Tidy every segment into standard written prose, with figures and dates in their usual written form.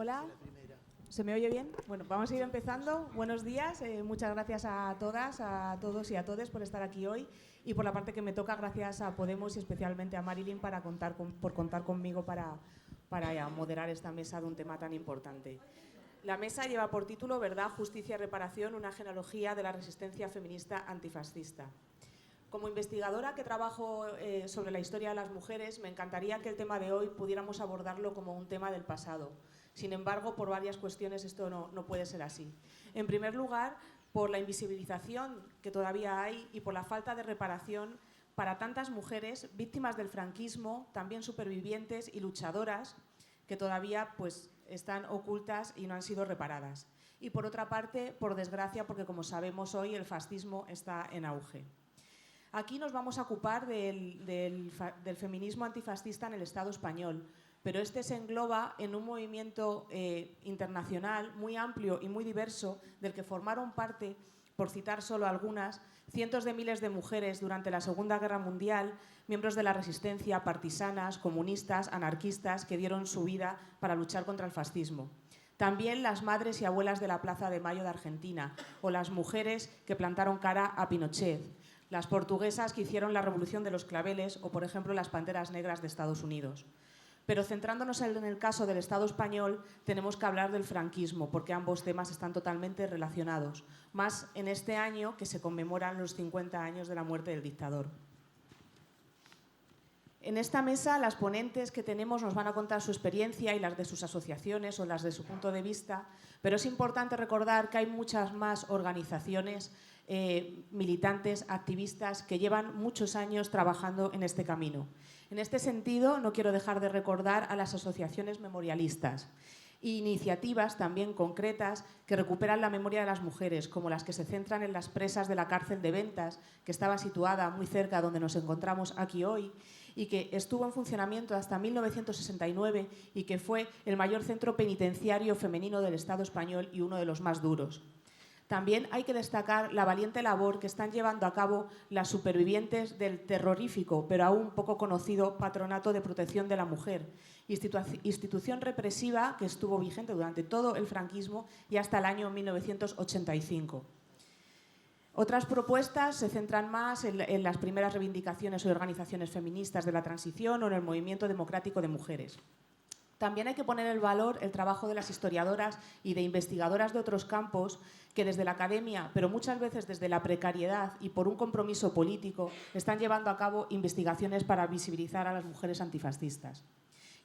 Hola, ¿se me oye bien? Bueno, vamos a ir empezando. Buenos días, muchas gracias a todas, a todos y a todes por estar aquí hoy y por la parte que me toca, gracias a Podemos y especialmente a Marilyn por contar conmigo para moderar esta mesa de un tema tan importante. La mesa lleva por título Verdad, Justicia y Reparación, una genealogía de la resistencia feminista antifascista. Como investigadora que trabajo sobre la historia de las mujeres, me encantaría que el tema de hoy pudiéramos abordarlo como un tema del pasado. Sin embargo, por varias cuestiones esto no puede ser así. En primer lugar, por la invisibilización que todavía hay y por la falta de reparación para tantas mujeres víctimas del franquismo, también supervivientes y luchadoras que todavía están ocultas y no han sido reparadas. Y por otra parte, por desgracia, porque como sabemos hoy el fascismo está en auge. Aquí nos vamos a ocupar del feminismo antifascista en el Estado español, pero este se engloba en un movimiento internacional muy amplio y muy diverso del que formaron parte, por citar solo algunas, cientos de miles de mujeres durante la Segunda Guerra Mundial, miembros de la resistencia, partisanas, comunistas, anarquistas, que dieron su vida para luchar contra el fascismo. También las madres y abuelas de la Plaza de Mayo de Argentina, o las mujeres que plantaron cara a Pinochet, las portuguesas que hicieron la Revolución de los Claveles o, por ejemplo, las Panteras Negras de Estados Unidos. Pero centrándonos en el caso del Estado español, tenemos que hablar del franquismo, porque ambos temas están totalmente relacionados, más en este año que se conmemoran los 50 años de la muerte del dictador. En esta mesa, las ponentes que tenemos nos van a contar su experiencia y las de sus asociaciones o las de su punto de vista, pero es importante recordar que hay muchas más organizaciones, militantes, activistas, que llevan muchos años trabajando en este camino. En este sentido, no quiero dejar de recordar a las asociaciones memorialistas e iniciativas también concretas que recuperan la memoria de las mujeres, como las que se centran en las presas de la cárcel de Ventas, que estaba situada muy cerca de donde nos encontramos aquí hoy, y que estuvo en funcionamiento hasta 1969 y que fue el mayor centro penitenciario femenino del Estado español y uno de los más duros. También hay que destacar la valiente labor que están llevando a cabo las supervivientes del terrorífico, pero aún poco conocido, Patronato de Protección de la Mujer, institución represiva que estuvo vigente durante todo el franquismo y hasta el año 1985. Otras propuestas se centran más en las primeras reivindicaciones o organizaciones feministas de la transición o en el movimiento democrático de mujeres. También hay que poner en valor el trabajo de las historiadoras y de investigadoras de otros campos que desde la academia, pero muchas veces desde la precariedad y por un compromiso político, están llevando a cabo investigaciones para visibilizar a las mujeres antifascistas.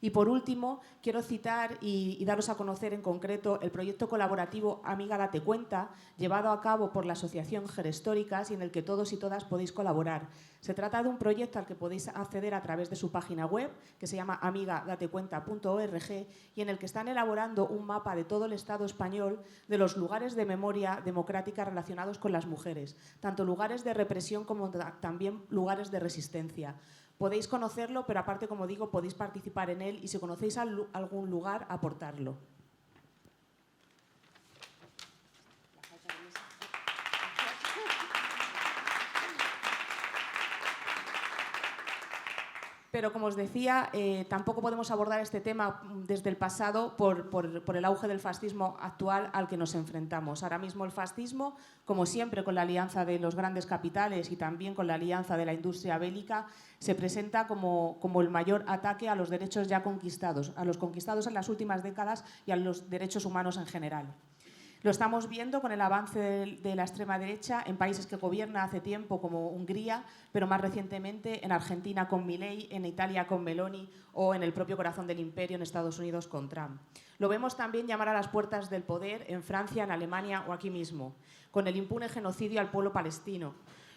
Y por último, quiero citar y daros a conocer en concreto el proyecto colaborativo Amiga Date Cuenta, llevado a cabo por la Asociación Gerestóricas y en el que todos y todas podéis colaborar. Se trata de un proyecto al que podéis acceder a través de su página web, que se llama amigadatecuenta.org, y en el que están elaborando un mapa de todo el Estado español de los lugares de memoria democrática relacionados con las mujeres, tanto lugares de represión como también lugares de resistencia. Podéis conocerlo, pero aparte, como digo, podéis participar en él y si conocéis algún lugar, aportarlo. Pero, como os decía, tampoco podemos abordar este tema desde el pasado por el auge del fascismo actual al que nos enfrentamos. Ahora mismo el fascismo, como siempre con la alianza de los grandes capitales y también con la alianza de la industria bélica, se presenta como el mayor ataque a los derechos ya conquistados, a los conquistados en las últimas décadas y a los derechos humanos en general. Lo estamos viendo con el avance de la extrema derecha en países que gobierna hace tiempo como Hungría, pero más recientemente en Argentina con Milei, en Italia con Meloni o en el propio corazón del imperio en Estados Unidos con Trump. Lo vemos también llamar a las puertas del poder en Francia, en Alemania o aquí mismo, con el impune genocidio al pueblo palestino.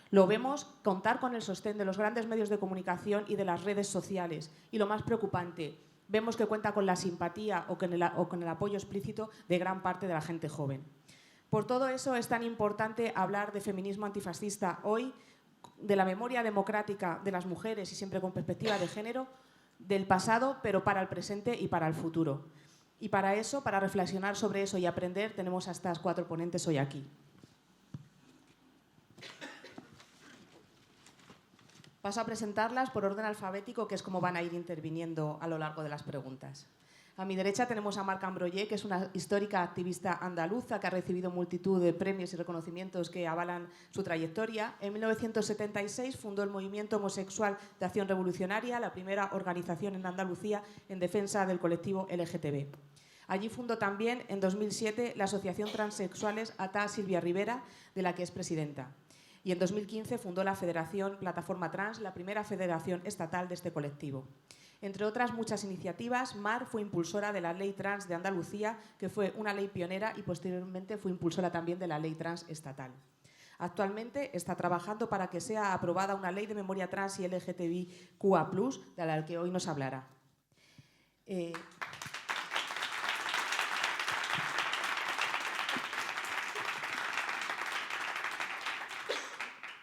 Lo vemos contar con el sostén de los grandes medios de comunicación y de las redes sociales. Y lo más preocupante, vemos que cuenta con la simpatía o con el apoyo explícito de gran parte de la gente joven. Por todo eso es tan importante hablar de feminismo antifascista hoy, de la memoria democrática de las mujeres y siempre con perspectiva de género, del pasado, pero para el presente y para el futuro. Y para eso, para reflexionar sobre eso y aprender, tenemos a estas 4 ponentes hoy aquí. Paso a presentarlas por orden alfabético, que es como van a ir interviniendo a lo largo de las preguntas. A mi derecha tenemos a Marc Ambroyé, que es una histórica activista andaluza que ha recibido multitud de premios y reconocimientos que avalan su trayectoria. En 1976 fundó el Movimiento Homosexual de Acción Revolucionaria, la primera organización en Andalucía en defensa del colectivo LGTB. Allí fundó también, en 2007, la Asociación Transexuales Ata Silvia Rivera, de la que es presidenta. Y en 2015 fundó la Federación Plataforma Trans, la primera federación estatal de este colectivo. Entre otras muchas iniciativas, Mar fue impulsora de la Ley Trans de Andalucía, que fue una ley pionera, y posteriormente fue impulsora también de la Ley Trans estatal. Actualmente está trabajando para que sea aprobada una ley de memoria trans y LGTBIQA+, de la que hoy nos hablará.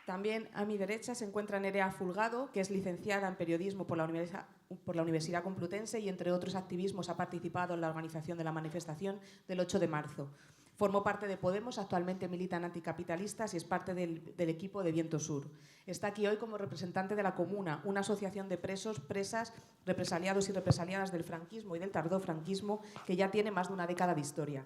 También a mi derecha se encuentra Nerea Fulgado, que es licenciada en Periodismo por la Universidad Complutense y, entre otros activismos, ha participado en la organización de la manifestación del 8 de marzo. Formó parte de Podemos, actualmente milita en Anticapitalistas y es parte del equipo de Viento Sur. Está aquí hoy como representante de La Comuna, una asociación de presos, presas, represaliados y represaliadas del franquismo y del tardofranquismo que ya tiene más de una década de historia.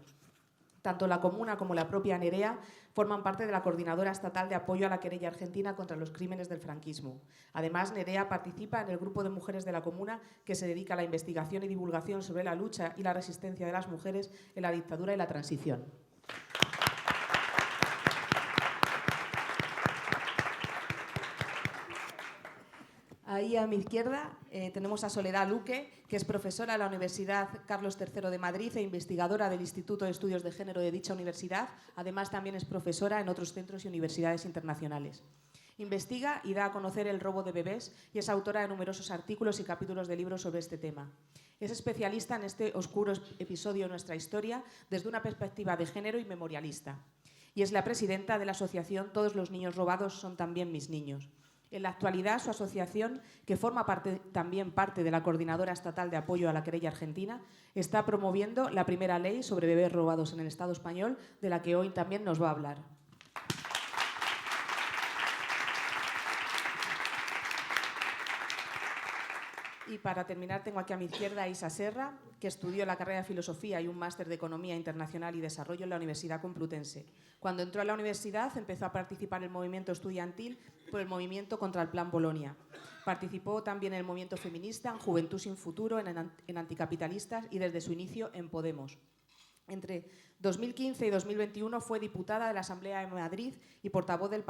Tanto La Comuna como la propia Nerea forman parte de la Coordinadora Estatal de Apoyo a la Querella Argentina contra los Crímenes del Franquismo. Además, Nerea participa en el grupo de mujeres de La Comuna que se dedica a la investigación y divulgación sobre la lucha y la resistencia de las mujeres en la dictadura y la transición. Ahí a mi izquierda tenemos a Soledad Luque, que es profesora en la Universidad Carlos III de Madrid e investigadora del Instituto de Estudios de Género de dicha universidad. Además, también es profesora en otros centros y universidades internacionales. Investiga y da a conocer el robo de bebés y es autora de numerosos artículos y capítulos de libros sobre este tema. Es especialista en este oscuro episodio de nuestra historia desde una perspectiva de género y memorialista. Y es la presidenta de la asociación Todos los niños robados son también mis niños. En la actualidad, su asociación, que forma también parte de la Coordinadora Estatal de Apoyo a la Querella Argentina, está promoviendo la primera ley sobre bebés robados en el Estado español, de la que hoy también nos va a hablar. Y para terminar tengo aquí a mi izquierda a Isa Serra, que estudió la carrera de Filosofía y un máster de Economía Internacional y Desarrollo en la Universidad Complutense. Cuando entró a la universidad empezó a participar en el movimiento estudiantil por el movimiento contra el Plan Bolonia. Participó también en el movimiento feminista, en Juventud sin Futuro, en Anticapitalistas y desde su inicio en Podemos. Entre 2015 y 2021 fue diputada de la Asamblea de Madrid y portavoz del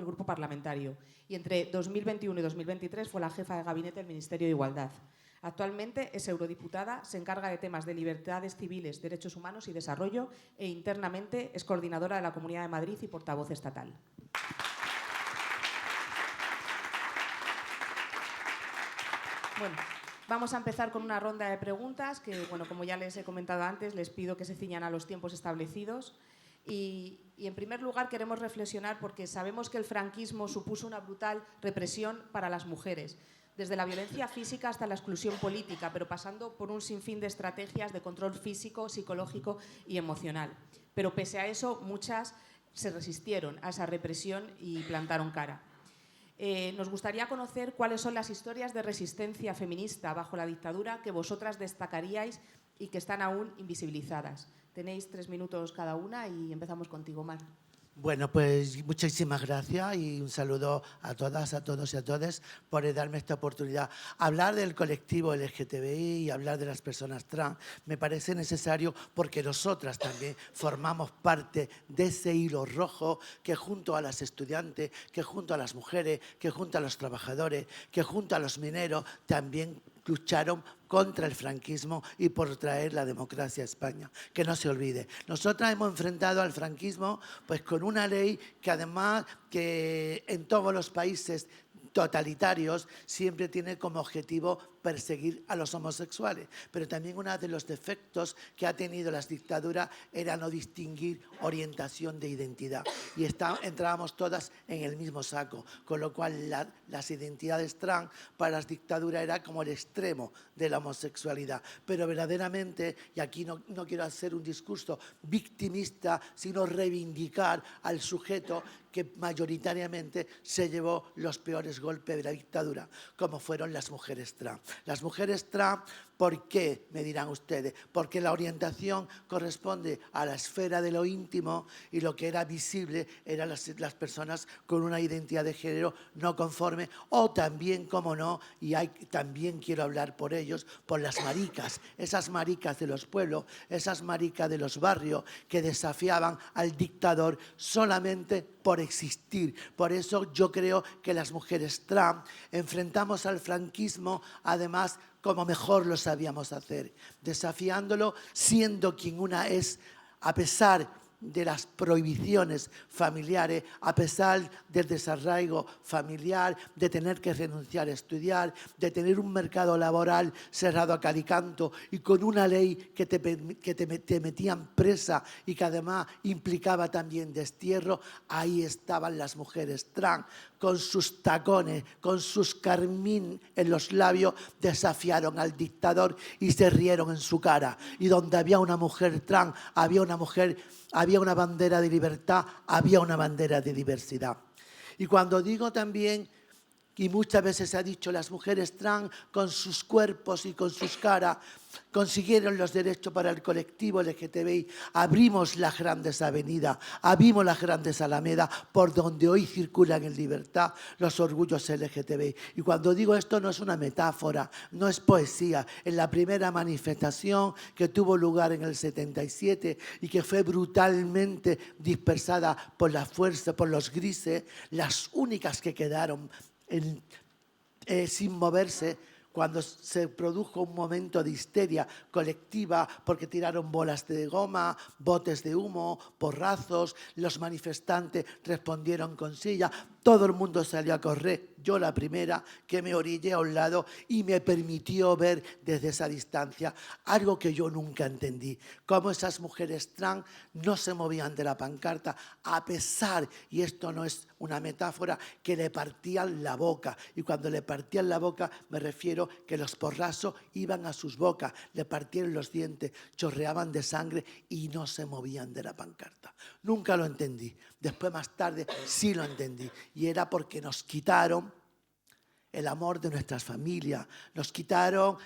Grupo Parlamentario. Y entre 2021 y 2023 fue la jefa de gabinete del Ministerio de Igualdad. Actualmente es eurodiputada, se encarga de temas de libertades civiles, derechos humanos y desarrollo e internamente es coordinadora de la Comunidad de Madrid y portavoz estatal. Bueno, vamos a empezar con una ronda de preguntas que, bueno, como ya les he comentado antes, les pido que se ciñan a los tiempos establecidos. Y en primer lugar queremos reflexionar porque sabemos que el franquismo supuso una brutal represión para las mujeres, desde la violencia física hasta la exclusión política, pero pasando por un sinfín de estrategias de control físico, psicológico y emocional. Pero pese a eso, muchas se resistieron a esa represión y plantaron cara. Nos gustaría conocer cuáles son las historias de resistencia feminista bajo la dictadura que vosotras destacaríais y que están aún invisibilizadas. Tenéis 3 minutos cada una y empezamos contigo, Mar. Bueno, pues muchísimas gracias y un saludo a todas, a todos y a todas por darme esta oportunidad. Hablar del colectivo LGTBI y hablar de las personas trans me parece necesario porque nosotras también formamos parte de ese hilo rojo que junto a las estudiantes, que junto a las mujeres, que junto a los trabajadores, que junto a los mineros también lucharon contra el franquismo y por traer la democracia a España. Que no se olvide. Nosotras hemos enfrentado al franquismo pues con una ley que además que en todos los países totalitarios siempre tiene como objetivo perseguir a los homosexuales, pero también uno de los defectos que ha tenido las dictaduras era no distinguir orientación de identidad y entrábamos todas en el mismo saco, con lo cual las identidades trans para las dictaduras era como el extremo de la homosexualidad, pero verdaderamente, y aquí no quiero hacer un discurso victimista, sino reivindicar al sujeto que mayoritariamente se llevó los peores golpes de la dictadura, como fueron las mujeres trans. Las mujeres trans, ¿por qué? Me dirán ustedes. Porque la orientación corresponde a la esfera de lo íntimo y lo que era visible eran las personas con una identidad de género no conforme, o también, como no, y también quiero hablar por ellos, por las maricas, esas maricas de los pueblos, esas maricas de los barrios que desafiaban al dictador solamente por existir. Por eso yo creo que las mujeres trans enfrentamos al franquismo, además, como mejor lo sabíamos hacer, desafiándolo, siendo quien una es, a pesar de las prohibiciones familiares, a pesar del desarraigo familiar, de tener que renunciar a estudiar, de tener un mercado laboral cerrado a cal y canto y con una ley que te metían presa y que además implicaba también destierro. Ahí estaban las mujeres trans con sus tacones, con sus carmín en los labios, desafiaron al dictador y se rieron en su cara. Y donde había una mujer trans, había una bandera de libertad, había una bandera de diversidad. Y cuando digo también, y muchas veces se ha dicho, las mujeres trans con sus cuerpos y con sus caras consiguieron los derechos para el colectivo LGTBI, abrimos las grandes avenidas, abrimos las grandes alamedas por donde hoy circulan en libertad los orgullos LGTBI. Y cuando digo esto no es una metáfora, no es poesía. En la primera manifestación que tuvo lugar en el 77 y que fue brutalmente dispersada por la fuerza, por los grises, las únicas que quedaron sin moverse, cuando se produjo un momento de histeria colectiva porque tiraron bolas de goma, botes de humo, porrazos, los manifestantes respondieron con sillas, todo el mundo salió a correr, yo la primera, que me orillé a un lado y me permitió ver desde esa distancia algo que yo nunca entendí, cómo esas mujeres trans no se movían de la pancarta a pesar, y esto no es una metáfora, que le partían la boca. Y cuando le partían la boca me refiero que los porrazos iban a sus bocas, le partían los dientes, chorreaban de sangre y no se movían de la pancarta. Nunca lo entendí. Después, más tarde, sí lo entendí. Y era porque nos quitaron el amor de nuestras familias, nos quitaron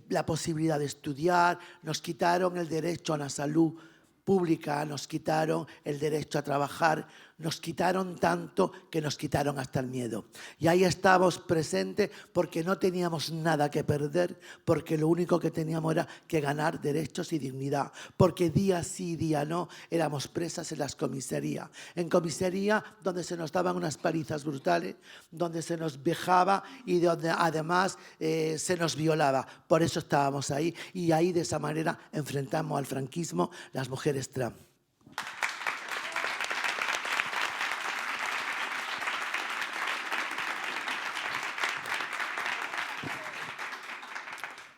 la posibilidad de estudiar, nos quitaron el derecho a la salud pública, nos quitaron el derecho a trabajar, nos quitaron tanto que nos quitaron hasta el miedo. Y ahí estábamos presentes porque no teníamos nada que perder, porque lo único que teníamos era que ganar derechos y dignidad, porque día sí, día no, éramos presas en las comisarías. En comisaría donde se nos daban unas palizas brutales, donde se nos vejaba y donde además se nos violaba. Por eso estábamos ahí y ahí de esa manera enfrentamos al franquismo las mujeres trans.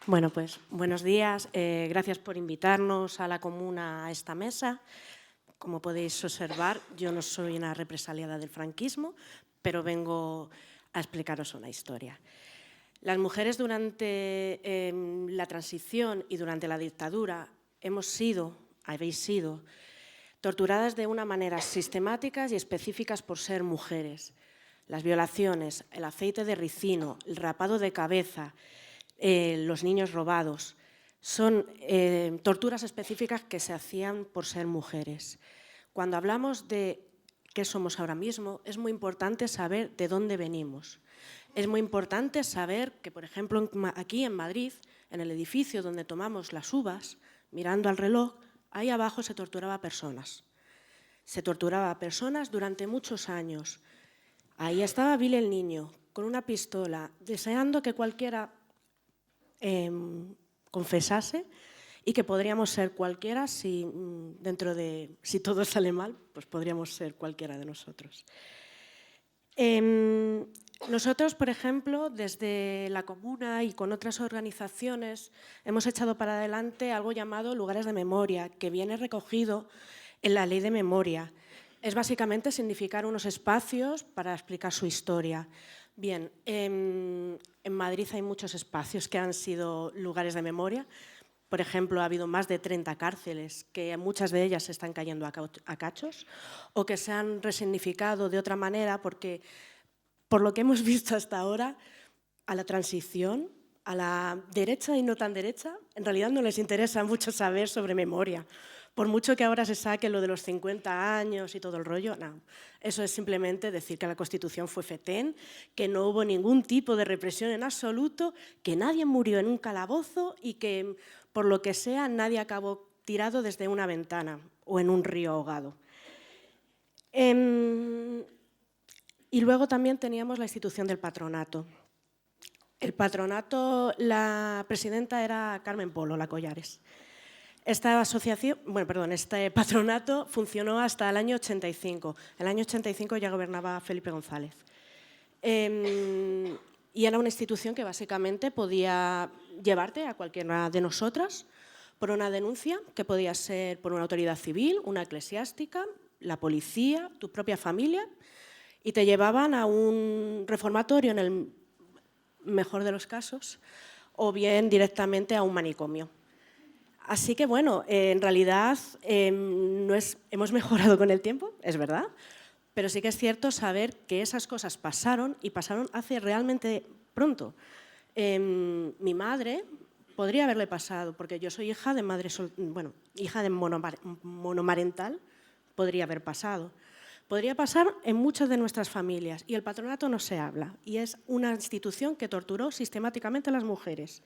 Bueno, pues buenos días. Gracias por invitarnos a la Comuna a esta mesa. Como podéis observar, yo no soy una represaliada del franquismo, pero vengo a explicaros una historia. Las mujeres durante la transición y durante la dictadura habéis sido torturadas de una manera sistemáticas y específicas por ser mujeres. Las violaciones, el aceite de ricino, el rapado de cabeza, los niños robados, son torturas específicas que se hacían por ser mujeres. Cuando hablamos de qué somos ahora mismo, es muy importante saber de dónde venimos. Es muy importante saber que, por ejemplo, aquí en Madrid, en el edificio donde tomamos las uvas, mirando al reloj, ahí abajo se torturaba a personas. Se torturaba a personas durante muchos años. Ahí estaba Billy el niño, con una pistola, deseando que cualquiera confesase y que podríamos ser cualquiera si todo sale mal, pues podríamos ser cualquiera de nosotros. Nosotros, por ejemplo, desde la Comuna y con otras organizaciones hemos echado para adelante algo llamado lugares de memoria, que viene recogido en la Ley de Memoria. Es básicamente significar unos espacios para explicar su historia. Bien, en Madrid hay muchos espacios que han sido lugares de memoria, Por ejemplo, ha habido más de 30 cárceles, que muchas de ellas se están cayendo a cachos, o que se han resignificado de otra manera, porque, por lo que hemos visto hasta ahora, a la transición, a la derecha y no tan derecha, en realidad no les interesa mucho saber sobre memoria. Por mucho que ahora se saque lo de los 50 años y todo el rollo, no. Eso es simplemente decir que la Constitución fue fetén, que no hubo ningún tipo de represión en absoluto, que nadie murió en un calabozo y que, por lo que sea, nadie acabó tirado desde una ventana o en un río ahogado. Y luego también teníamos la institución del patronato. El patronato, la presidenta era Carmen Polo, la Collares. Este patronato funcionó hasta el año 85. En el año 85 ya gobernaba Felipe González. Y era una institución que básicamente podía llevarte a cualquiera de nosotras por una denuncia, que podía ser por una autoridad civil, una eclesiástica, la policía, tu propia familia, y te llevaban a un reformatorio en el mejor de los casos, o bien directamente a un manicomio. Así que, bueno, en realidad hemos mejorado con el tiempo, es verdad, pero sí que es cierto saber que esas cosas pasaron y pasaron hace realmente pronto. Mi madre podría haberle pasado, porque yo soy hija de hija de monomarental, podría haber pasado. Podría pasar en muchas de nuestras familias y el patronato no se habla y es una institución que torturó sistemáticamente a las mujeres.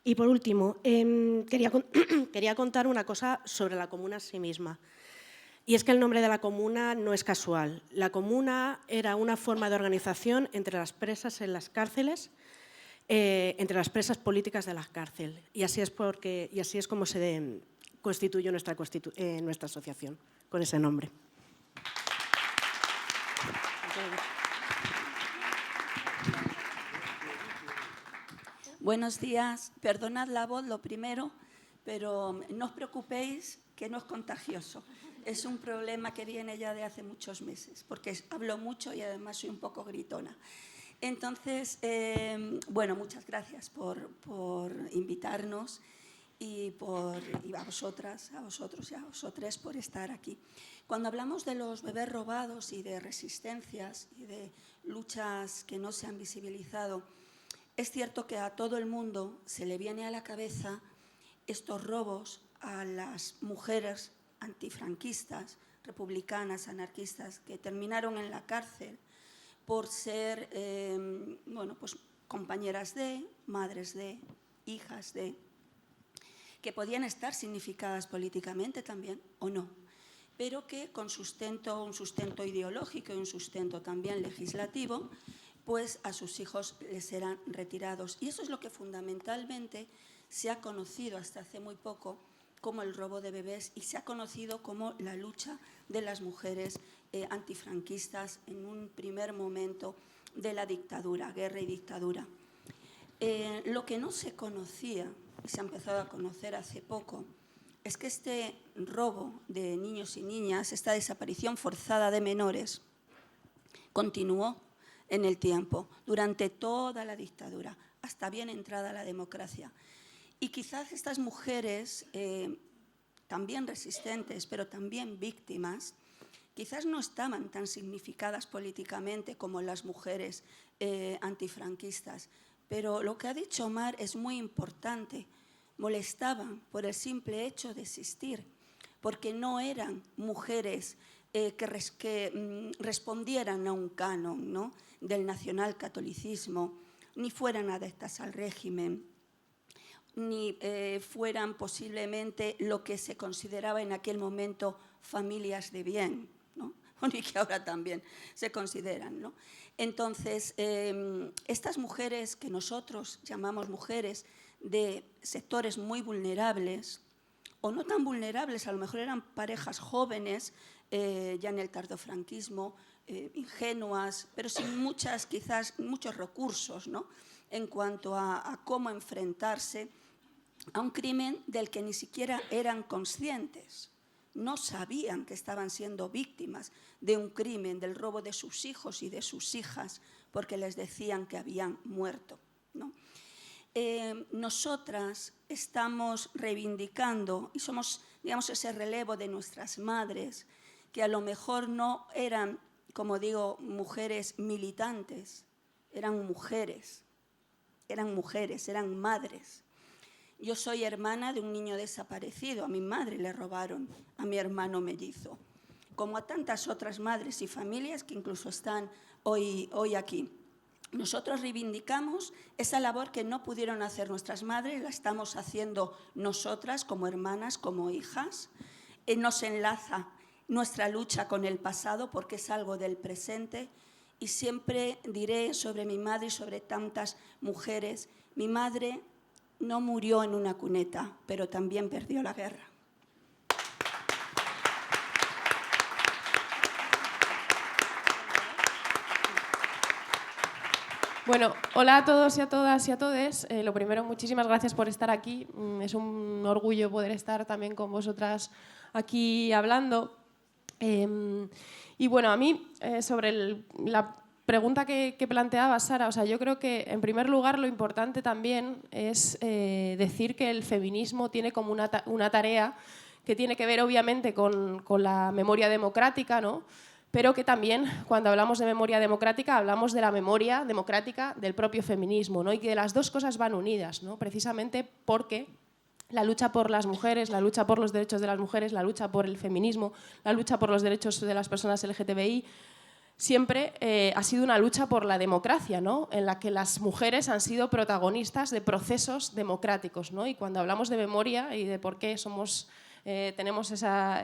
Y por último, quería contar una cosa sobre la comuna en sí misma. Y es que el nombre de la comuna no es casual. La comuna era una forma de organización entre las presas en las cárceles, entre las presas políticas de la cárcel. Y así es como se constituyó nuestra asociación, con ese nombre. Buenos días. Perdonad la voz, lo primero, pero no os preocupéis que no es contagioso. Es un problema que viene ya de hace muchos meses, porque hablo mucho y además soy un poco gritona. Entonces, bueno, muchas gracias por invitarnos y a vosotras, a vosotros y a vosotras por estar aquí. Cuando hablamos de los bebés robados y de resistencias y de luchas que no se han visibilizado, es cierto que a todo el mundo se le viene a la cabeza estos robos a las mujeres antifranquistas, republicanas, anarquistas, que terminaron en la cárcel por ser pues, compañeras de, madres de, hijas de, que podían estar significadas políticamente también o no, pero que con un sustento ideológico y un sustento también legislativo, pues a sus hijos les eran retirados. Y eso es lo que fundamentalmente se ha conocido hasta hace muy poco como el robo de bebés y se ha conocido como la lucha de las mujeres antifranquistas en un primer momento de la dictadura, guerra y dictadura. Lo que no se conocía, y se ha empezado a conocer hace poco, es que este robo de niños y niñas, esta desaparición forzada de menores, continuó en el tiempo, durante toda la dictadura, hasta bien entrada la democracia. Y quizás estas mujeres, también resistentes, pero también víctimas, quizás no estaban tan significadas políticamente como las mujeres antifranquistas. Pero lo que ha dicho Mar es muy importante. Molestaban por el simple hecho de existir, porque no eran mujeres que respondieran a un canon, ¿no?, del nacionalcatolicismo, ni fueran adeptas al régimen, ni fueran posiblemente lo que se consideraba en aquel momento familias de bien, ¿no?, y que ahora también se consideran, ¿no? Entonces, estas mujeres que nosotros llamamos mujeres de sectores muy vulnerables, o no tan vulnerables, a lo mejor eran parejas jóvenes, ya en el tardofranquismo, ingenuas, pero sin muchos recursos, ¿no?, en cuanto a cómo enfrentarse a un crimen del que ni siquiera eran conscientes. No sabían que estaban siendo víctimas de un crimen, del robo de sus hijos y de sus hijas, porque les decían que habían muerto, ¿no? nosotras estamos reivindicando y somos, digamos, ese relevo de nuestras madres, que a lo mejor no eran, como digo, mujeres militantes, eran mujeres, eran madres. Yo soy hermana de un niño desaparecido, a mi madre le robaron, a mi hermano mellizo, como a tantas otras madres y familias que incluso están hoy aquí. Nosotros reivindicamos esa labor que no pudieron hacer nuestras madres, la estamos haciendo nosotras como hermanas, como hijas. Nos enlaza nuestra lucha con el pasado porque es algo del presente, y siempre diré sobre mi madre y sobre tantas mujeres, mi madre no murió en una cuneta, pero también perdió la guerra. Bueno, hola a todos y a todas y a todes. Lo primero, muchísimas gracias por estar aquí. Es un orgullo poder estar también con vosotras aquí hablando. Y bueno, a mí, sobre la pregunta que planteaba Sara, o sea, yo creo que en primer lugar lo importante también es decir que el feminismo tiene como una tarea que tiene que ver obviamente con la memoria democrática, ¿no? Pero que también, cuando hablamos de memoria democrática, hablamos de la memoria democrática del propio feminismo, ¿no? Y que las dos cosas van unidas, ¿no? Precisamente porque la lucha por las mujeres, la lucha por los derechos de las mujeres, la lucha por el feminismo, la lucha por los derechos de las personas LGTBI, siempre ha sido una lucha por la democracia, ¿no? En la que las mujeres han sido protagonistas de procesos democráticos, ¿no? Y cuando hablamos de memoria y de por qué tenemos esa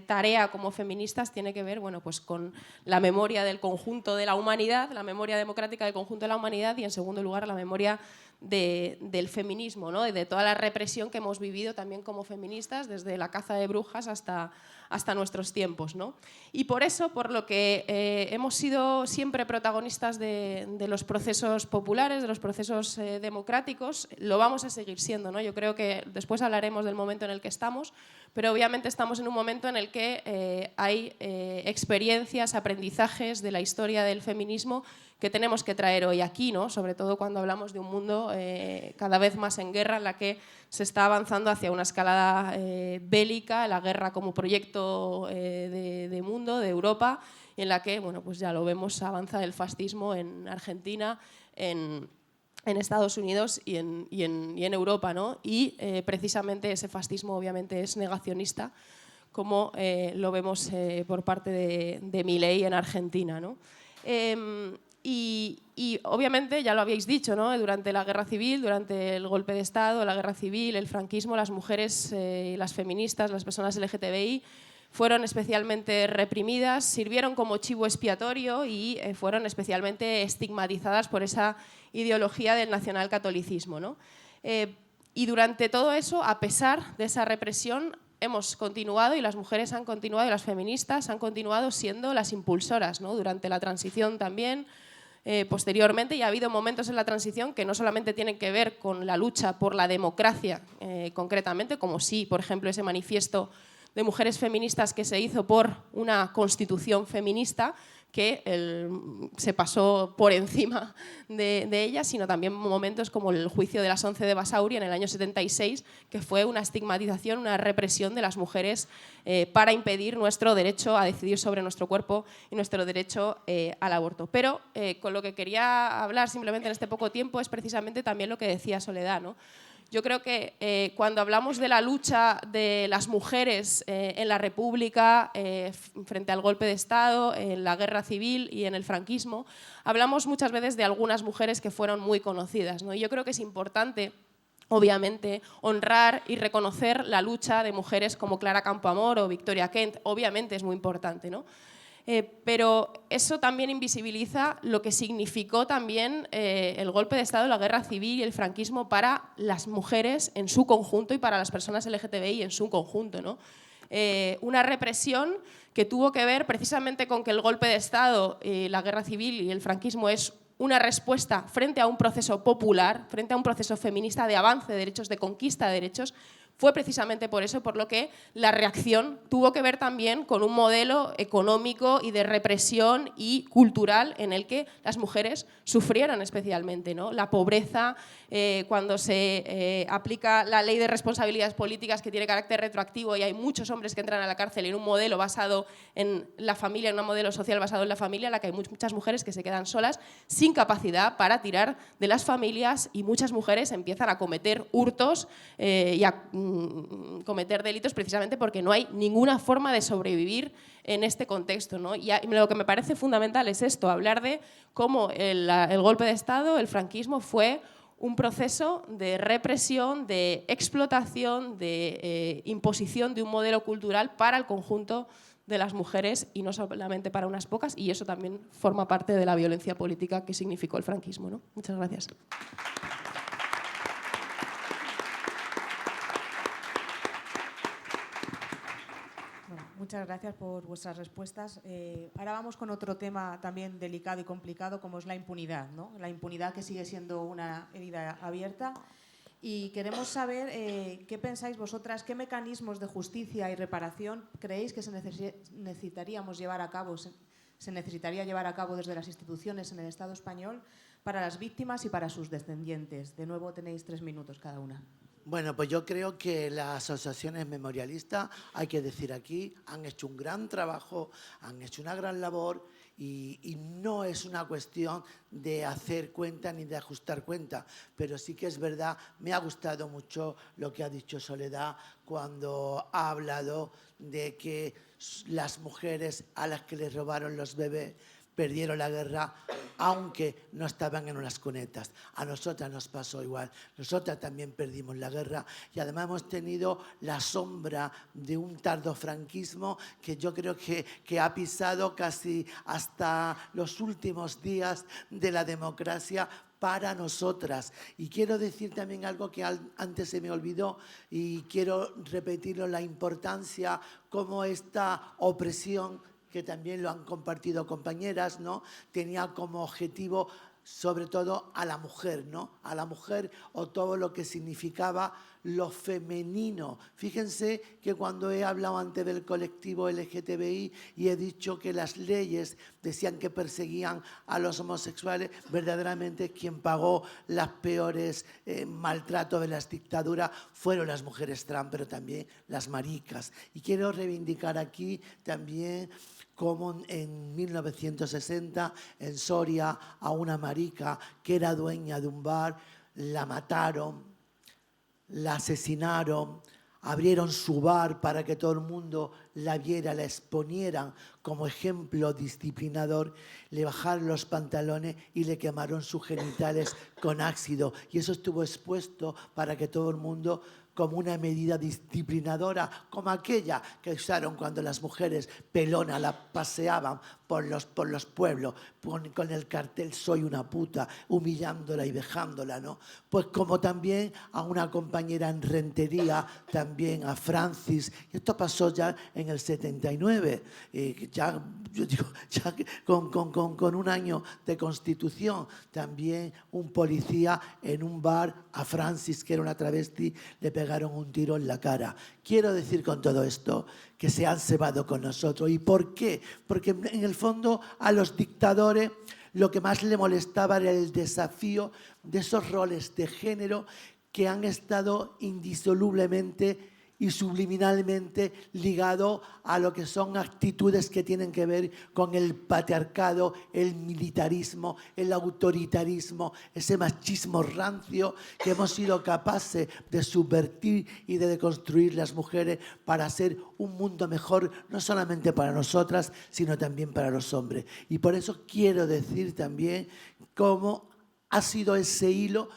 tarea como feministas, tiene que ver, bueno, pues con la memoria del conjunto de la humanidad, la memoria democrática del conjunto de la humanidad, y en segundo lugar la memoria del feminismo, ¿no? Y de toda la represión que hemos vivido también como feministas, desde la caza de brujas hasta nuestros tiempos, ¿no? Y por eso, por lo que hemos sido siempre protagonistas de los procesos populares, de los procesos democráticos, lo vamos a seguir siendo, ¿no? Yo creo que después hablaremos del momento en el que estamos, pero obviamente estamos en un momento en el que hay experiencias, aprendizajes de la historia del feminismo que tenemos que traer hoy aquí, ¿no? Sobre todo cuando hablamos de un mundo cada vez más en guerra, en la que se está avanzando hacia una escalada bélica, la guerra como proyecto de mundo, de Europa, en la que, bueno, pues ya lo vemos, avanza el fascismo en Argentina, en Estados Unidos y en Europa, ¿no? Y precisamente ese fascismo obviamente es negacionista, como lo vemos por parte de Milei en Argentina, ¿no? Y obviamente, ya lo habéis dicho, ¿no? Durante la guerra civil, durante el golpe de Estado, la guerra civil, el franquismo, las mujeres, las feministas, las personas LGTBI fueron especialmente reprimidas, sirvieron como chivo expiatorio y fueron especialmente estigmatizadas por esa ideología del nacionalcatolicismo, ¿no? Y durante todo eso, a pesar de esa represión, hemos continuado, y las mujeres han continuado, y las feministas han continuado siendo las impulsoras, ¿no? Durante la transición también, posteriormente, y ha habido momentos en la transición que no solamente tienen que ver con la lucha por la democracia concretamente, como sí, por ejemplo, ese manifiesto de mujeres feministas que se hizo por una constitución feminista que se pasó por encima de ella, sino también momentos como el juicio de las 11 de Basauri en el año 76, que fue una estigmatización, una represión de las mujeres para impedir nuestro derecho a decidir sobre nuestro cuerpo y nuestro derecho al aborto. Pero con lo que quería hablar simplemente en este poco tiempo es precisamente también lo que decía Soledad, ¿no? Yo creo que cuando hablamos de la lucha de las mujeres en la República, frente al golpe de Estado, en la guerra civil y en el franquismo, hablamos muchas veces de algunas mujeres que fueron muy conocidas, ¿no? Y yo creo que es importante, obviamente, honrar y reconocer la lucha de mujeres como Clara Campoamor o Victoria Kent. Obviamente es muy importante, ¿no? Pero eso también invisibiliza lo que significó también el golpe de Estado, la guerra civil y el franquismo para las mujeres en su conjunto y para las personas LGTBI en su conjunto, ¿no? Una represión que tuvo que ver precisamente con que el golpe de Estado, la guerra civil y el franquismo es una respuesta frente a un proceso popular, frente a un proceso feminista de avance de derechos, de conquista de derechos, fue precisamente por eso por lo que la reacción tuvo que ver también con un modelo económico y de represión y cultural en el que las mujeres sufrieron especialmente, ¿no? La pobreza, cuando se aplica la ley de responsabilidades políticas que tiene carácter retroactivo y hay muchos hombres que entran a la cárcel en un modelo basado en la familia, en un modelo social basado en la familia, en la que hay muchas mujeres que se quedan solas sin capacidad para tirar de las familias y muchas mujeres empiezan a cometer hurtos y a cometer delitos precisamente porque no hay ninguna forma de sobrevivir en este contexto, ¿no? Y lo que me parece fundamental es esto, hablar de cómo el golpe de Estado, el franquismo, fue un proceso de represión, de explotación, de imposición de un modelo cultural para el conjunto de las mujeres y no solamente para unas pocas, y eso también forma parte de la violencia política que significó el franquismo, ¿no? Muchas gracias. Bueno, muchas gracias por vuestras respuestas. Ahora vamos con otro tema también delicado y complicado, como es la impunidad, ¿no? La impunidad, que sigue siendo una herida abierta. Y queremos saber qué pensáis vosotras, qué mecanismos de justicia y reparación creéis que se necesitaría llevar a cabo desde las instituciones en el Estado español para las víctimas y para sus descendientes. De nuevo tenéis 3 minutos cada una. Bueno, pues yo creo que las asociaciones memorialistas, hay que decir aquí, han hecho un gran trabajo, han hecho una gran labor y no es una cuestión de hacer cuenta ni de ajustar cuenta, pero sí que es verdad, me ha gustado mucho lo que ha dicho Soledad cuando ha hablado de que las mujeres a las que les robaron los bebés perdieron la guerra, aunque no estaban en unas cunetas. A nosotras nos pasó igual. Nosotras también perdimos la guerra y además hemos tenido la sombra de un tardofranquismo que yo creo que ha pisado casi hasta los últimos días de la democracia para nosotras. Y quiero decir también algo que antes se me olvidó y quiero repetirlo, la importancia como esta opresión, que también lo han compartido compañeras, ¿no? Tenía como objetivo sobre todo a la mujer, ¿no? A la mujer o todo lo que significaba lo femenino. Fíjense que cuando he hablado antes del colectivo LGTBI y he dicho que las leyes decían que perseguían a los homosexuales, verdaderamente quien pagó los peores maltratos de las dictaduras fueron las mujeres trans, pero también las maricas. Y quiero reivindicar aquí también como en 1960 en Soria a una marica que era dueña de un bar, la mataron, la asesinaron, abrieron su bar para que todo el mundo la viera, la exponieran como ejemplo disciplinador, le bajaron los pantalones y le quemaron sus genitales con ácido. Y eso estuvo expuesto para que todo el mundo, como una medida disciplinadora, como aquella que usaron cuando las mujeres pelonas la paseaban por los pueblos, con el cartel "soy una puta", humillándola y dejándola, ¿no? Pues como también a una compañera en Rentería, también a Francis, y esto pasó ya en el 79, ya, yo digo, ya con un año de Constitución, también un policía en un bar a Francis, que era una travesti, le pegaron un tiro en la cara. Quiero decir con todo esto que se han cebado con nosotros. ¿Y por qué? Porque en el fondo a los dictadores lo que más le molestaba era el desafío de esos roles de género que han estado indisolublemente y subliminalmente ligado a lo que son actitudes que tienen que ver con el patriarcado, el militarismo, el autoritarismo, ese machismo rancio que hemos sido capaces de subvertir y de deconstruir las mujeres para hacer un mundo mejor, no solamente para nosotras, sino también para los hombres. Y por eso quiero decir también cómo ha sido ese hilo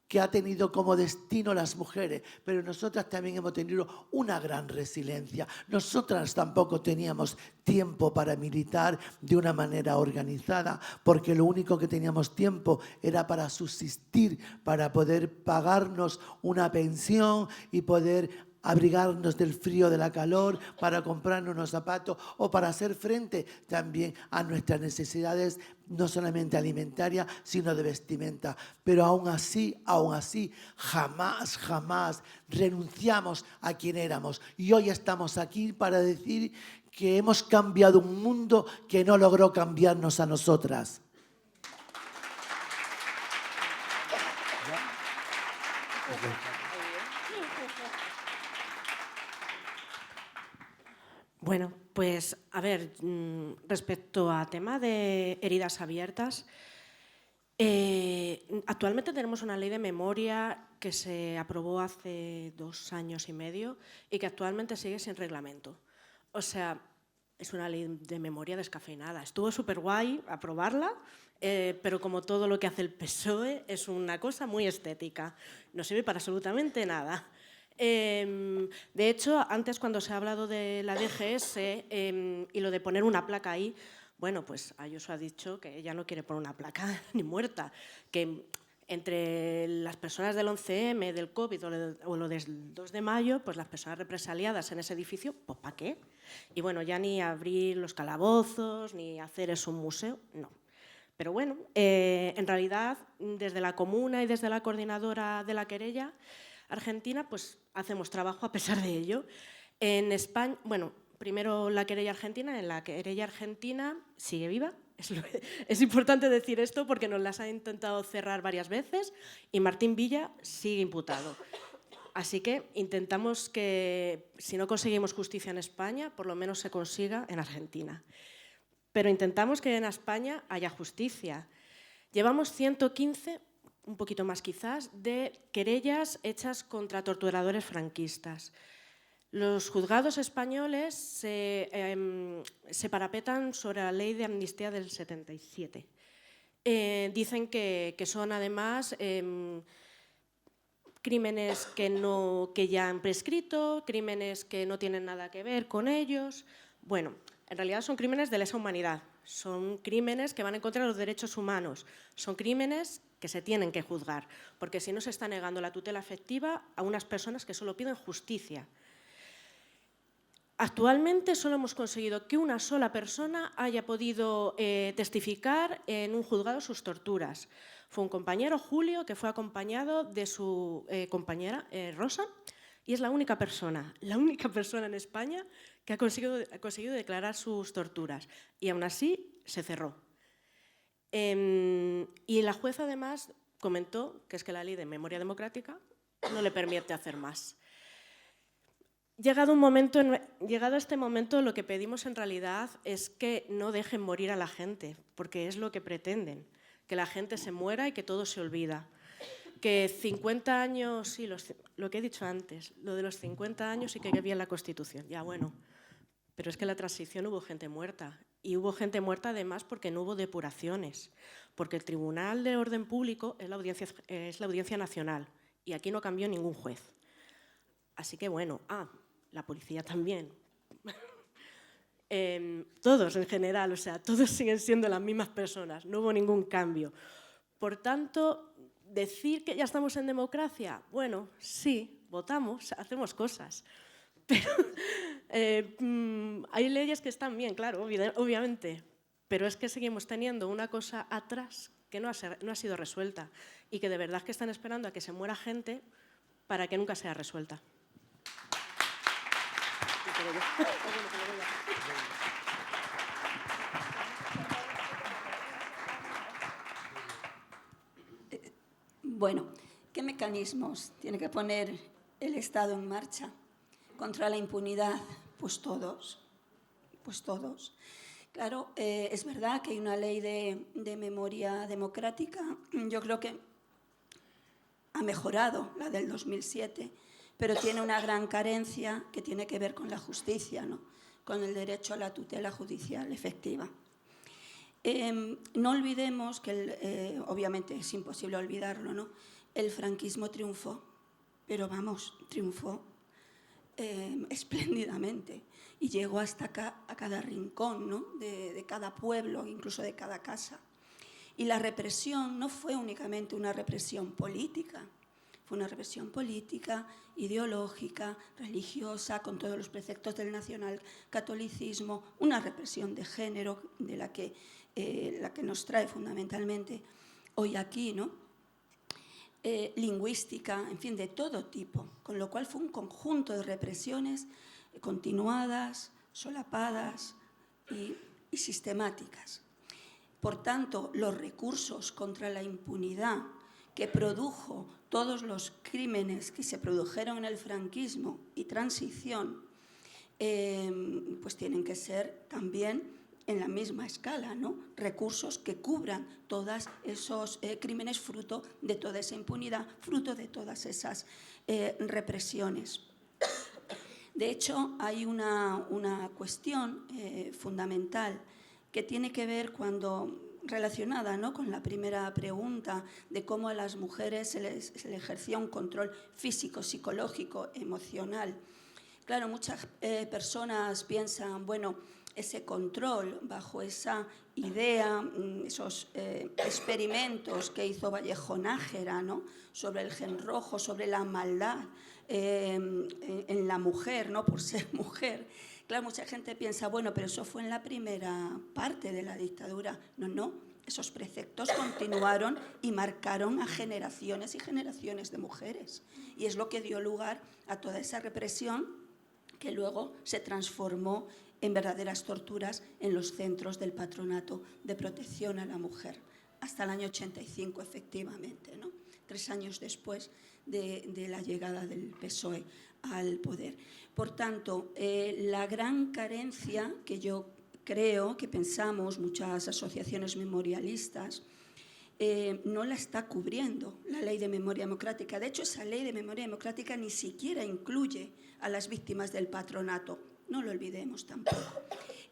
que ha tenido como destino las mujeres, pero nosotras también hemos tenido una gran resiliencia. Nosotras tampoco teníamos tiempo para militar de una manera organizada, porque lo único que teníamos tiempo era para subsistir, para poder pagarnos una pensión y poder abrigarnos del frío, de la calor, para comprarnos unos zapatos o para hacer frente también a nuestras necesidades, no solamente alimentarias, sino de vestimenta. Pero aún así, jamás renunciamos a quien éramos. Y hoy estamos aquí para decir que hemos cambiado un mundo que no logró cambiarnos a nosotras. Bueno, pues a ver, respecto a tema de heridas abiertas, actualmente tenemos una ley de memoria que se aprobó hace 2 años y medio y que actualmente sigue sin reglamento. O sea, es una ley de memoria descafeinada. Estuvo súper guay aprobarla, pero como todo lo que hace el PSOE es una cosa muy estética. No sirve para absolutamente nada. De hecho, antes cuando se ha hablado de la DGS y lo de poner una placa ahí, bueno, pues Ayuso ha dicho que ella no quiere poner una placa ni muerta, que entre las personas del 11M, del COVID o lo del 2 de mayo, pues las personas represaliadas en ese edificio, pues ¿para qué? Y bueno, ya ni abrir los calabozos, ni hacer eso un museo, no. Pero bueno, en realidad, desde la comuna y desde la coordinadora de la querella argentina, pues hacemos trabajo a pesar de ello. En España, bueno, primero la querella argentina, en la querella argentina sigue viva. Es importante decir esto porque nos las ha intentado cerrar varias veces y Martín Villa sigue imputado. Así que intentamos que, si no conseguimos justicia en España, por lo menos se consiga en Argentina. Pero intentamos que en España haya justicia. Llevamos 115, un poquito más quizás, de querellas hechas contra torturadores franquistas. Los juzgados españoles se parapetan sobre la ley de amnistía del 77. Dicen que son además crímenes que ya han prescrito, crímenes que no tienen nada que ver con ellos. Bueno, en realidad son crímenes de lesa humanidad, son crímenes que van en contra de los derechos humanos, son crímenes que se tienen que juzgar, porque si no se está negando la tutela efectiva a unas personas que solo piden justicia. Actualmente solo hemos conseguido que una sola persona haya podido testificar en un juzgado sus torturas. Fue un compañero, Julio, que fue acompañado de su compañera, Rosa, y es la única persona en España que ha conseguido declarar sus torturas. Y aún así se cerró. Y la jueza además comentó que es que la ley de memoria democrática no le permite hacer más. Llegado este momento, lo que pedimos en realidad es que no dejen morir a la gente, porque es lo que pretenden, que la gente se muera y que todo se olvida. Que 50 años, sí, lo que he dicho antes, lo de los 50 años sí que había en la Constitución, ya bueno, pero es que en la transición hubo gente muerta, y hubo gente muerta además porque no hubo depuraciones, porque el Tribunal de Orden Público es la Audiencia Nacional, y aquí no cambió ningún juez. Así que bueno, la policía también. Todos en general, o sea, todos siguen siendo las mismas personas, no hubo ningún cambio. Por tanto, decir que ya estamos en democracia, bueno, sí, votamos, hacemos cosas, pero hay leyes que están bien, claro, obviamente, pero es que seguimos teniendo una cosa atrás que no ha sido resuelta y que de verdad que están esperando a que se muera gente para que nunca sea resuelta. Bueno, ¿qué mecanismos tiene que poner el Estado en marcha contra la impunidad? Pues todos. Claro, es verdad que hay una ley de memoria democrática. Yo creo que ha mejorado la del 2007, pero tiene una gran carencia que tiene que ver con la justicia, ¿no? Con el derecho a la tutela judicial efectiva. No olvidemos que, obviamente es imposible olvidarlo, ¿no? El franquismo triunfó, pero vamos, triunfó espléndidamente y llegó hasta acá, a cada rincón, ¿no? de cada pueblo, incluso de cada casa. Y la represión no fue únicamente una represión política, Fue una represión política, ideológica, religiosa, con todos los preceptos del nacionalcatolicismo, una represión de género, de la que nos trae fundamentalmente hoy aquí, ¿no? Lingüística, en fin, de todo tipo, con lo cual fue un conjunto de represiones continuadas, solapadas y sistemáticas. Por tanto, los recursos contra la impunidad que produjo todos los crímenes que se produjeron en el franquismo y transición, pues tienen que ser también en la misma escala, ¿no? Recursos que cubran todos esos crímenes fruto de toda esa impunidad, fruto de todas esas represiones. De hecho, hay una cuestión fundamental que tiene que ver relacionada, ¿no?, con la primera pregunta de cómo a las mujeres se les ejercía un control físico, psicológico, emocional. Claro, muchas personas piensan, bueno, ese control bajo esa idea, esos experimentos que hizo Vallejo Nájera, ¿no?, sobre el gen rojo, sobre la maldad en la mujer, ¿no?, por ser mujer. Claro, mucha gente piensa, bueno, pero eso fue en la primera parte de la dictadura. No, esos preceptos continuaron y marcaron a generaciones y generaciones de mujeres. Y es lo que dio lugar a toda esa represión que luego se transformó en verdaderas torturas en los centros del Patronato de Protección a la Mujer, hasta el año 85, efectivamente, ¿no?, 3 años después de la llegada del PSOE al poder. Por tanto, la gran carencia que yo creo, que pensamos muchas asociaciones memorialistas, no la está cubriendo la Ley de Memoria Democrática. De hecho, esa Ley de Memoria Democrática ni siquiera incluye a las víctimas del patronato. No lo olvidemos tampoco.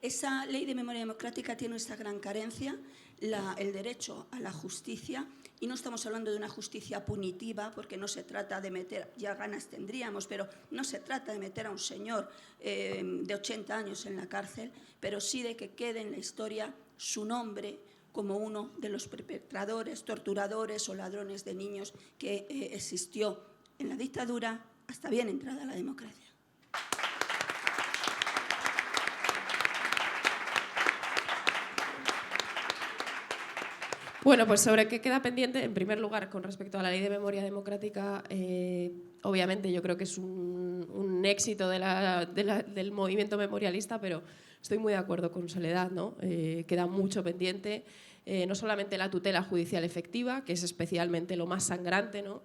Esa Ley de Memoria Democrática tiene esta gran carencia, el derecho a la justicia, y no estamos hablando de una justicia punitiva, porque no se trata de meter, ya ganas tendríamos, pero no se trata de meter a un señor de 80 años en la cárcel, pero sí de que quede en la historia su nombre como uno de los perpetradores, torturadores o ladrones de niños que existió en la dictadura hasta bien entrada la democracia. Bueno, pues sobre qué queda pendiente, en primer lugar, con respecto a la Ley de Memoria Democrática, obviamente yo creo que es un éxito del movimiento memorialista, pero estoy muy de acuerdo con Soledad, ¿no? Queda mucho pendiente, no solamente la tutela judicial efectiva, que es especialmente lo más sangrante, ¿no?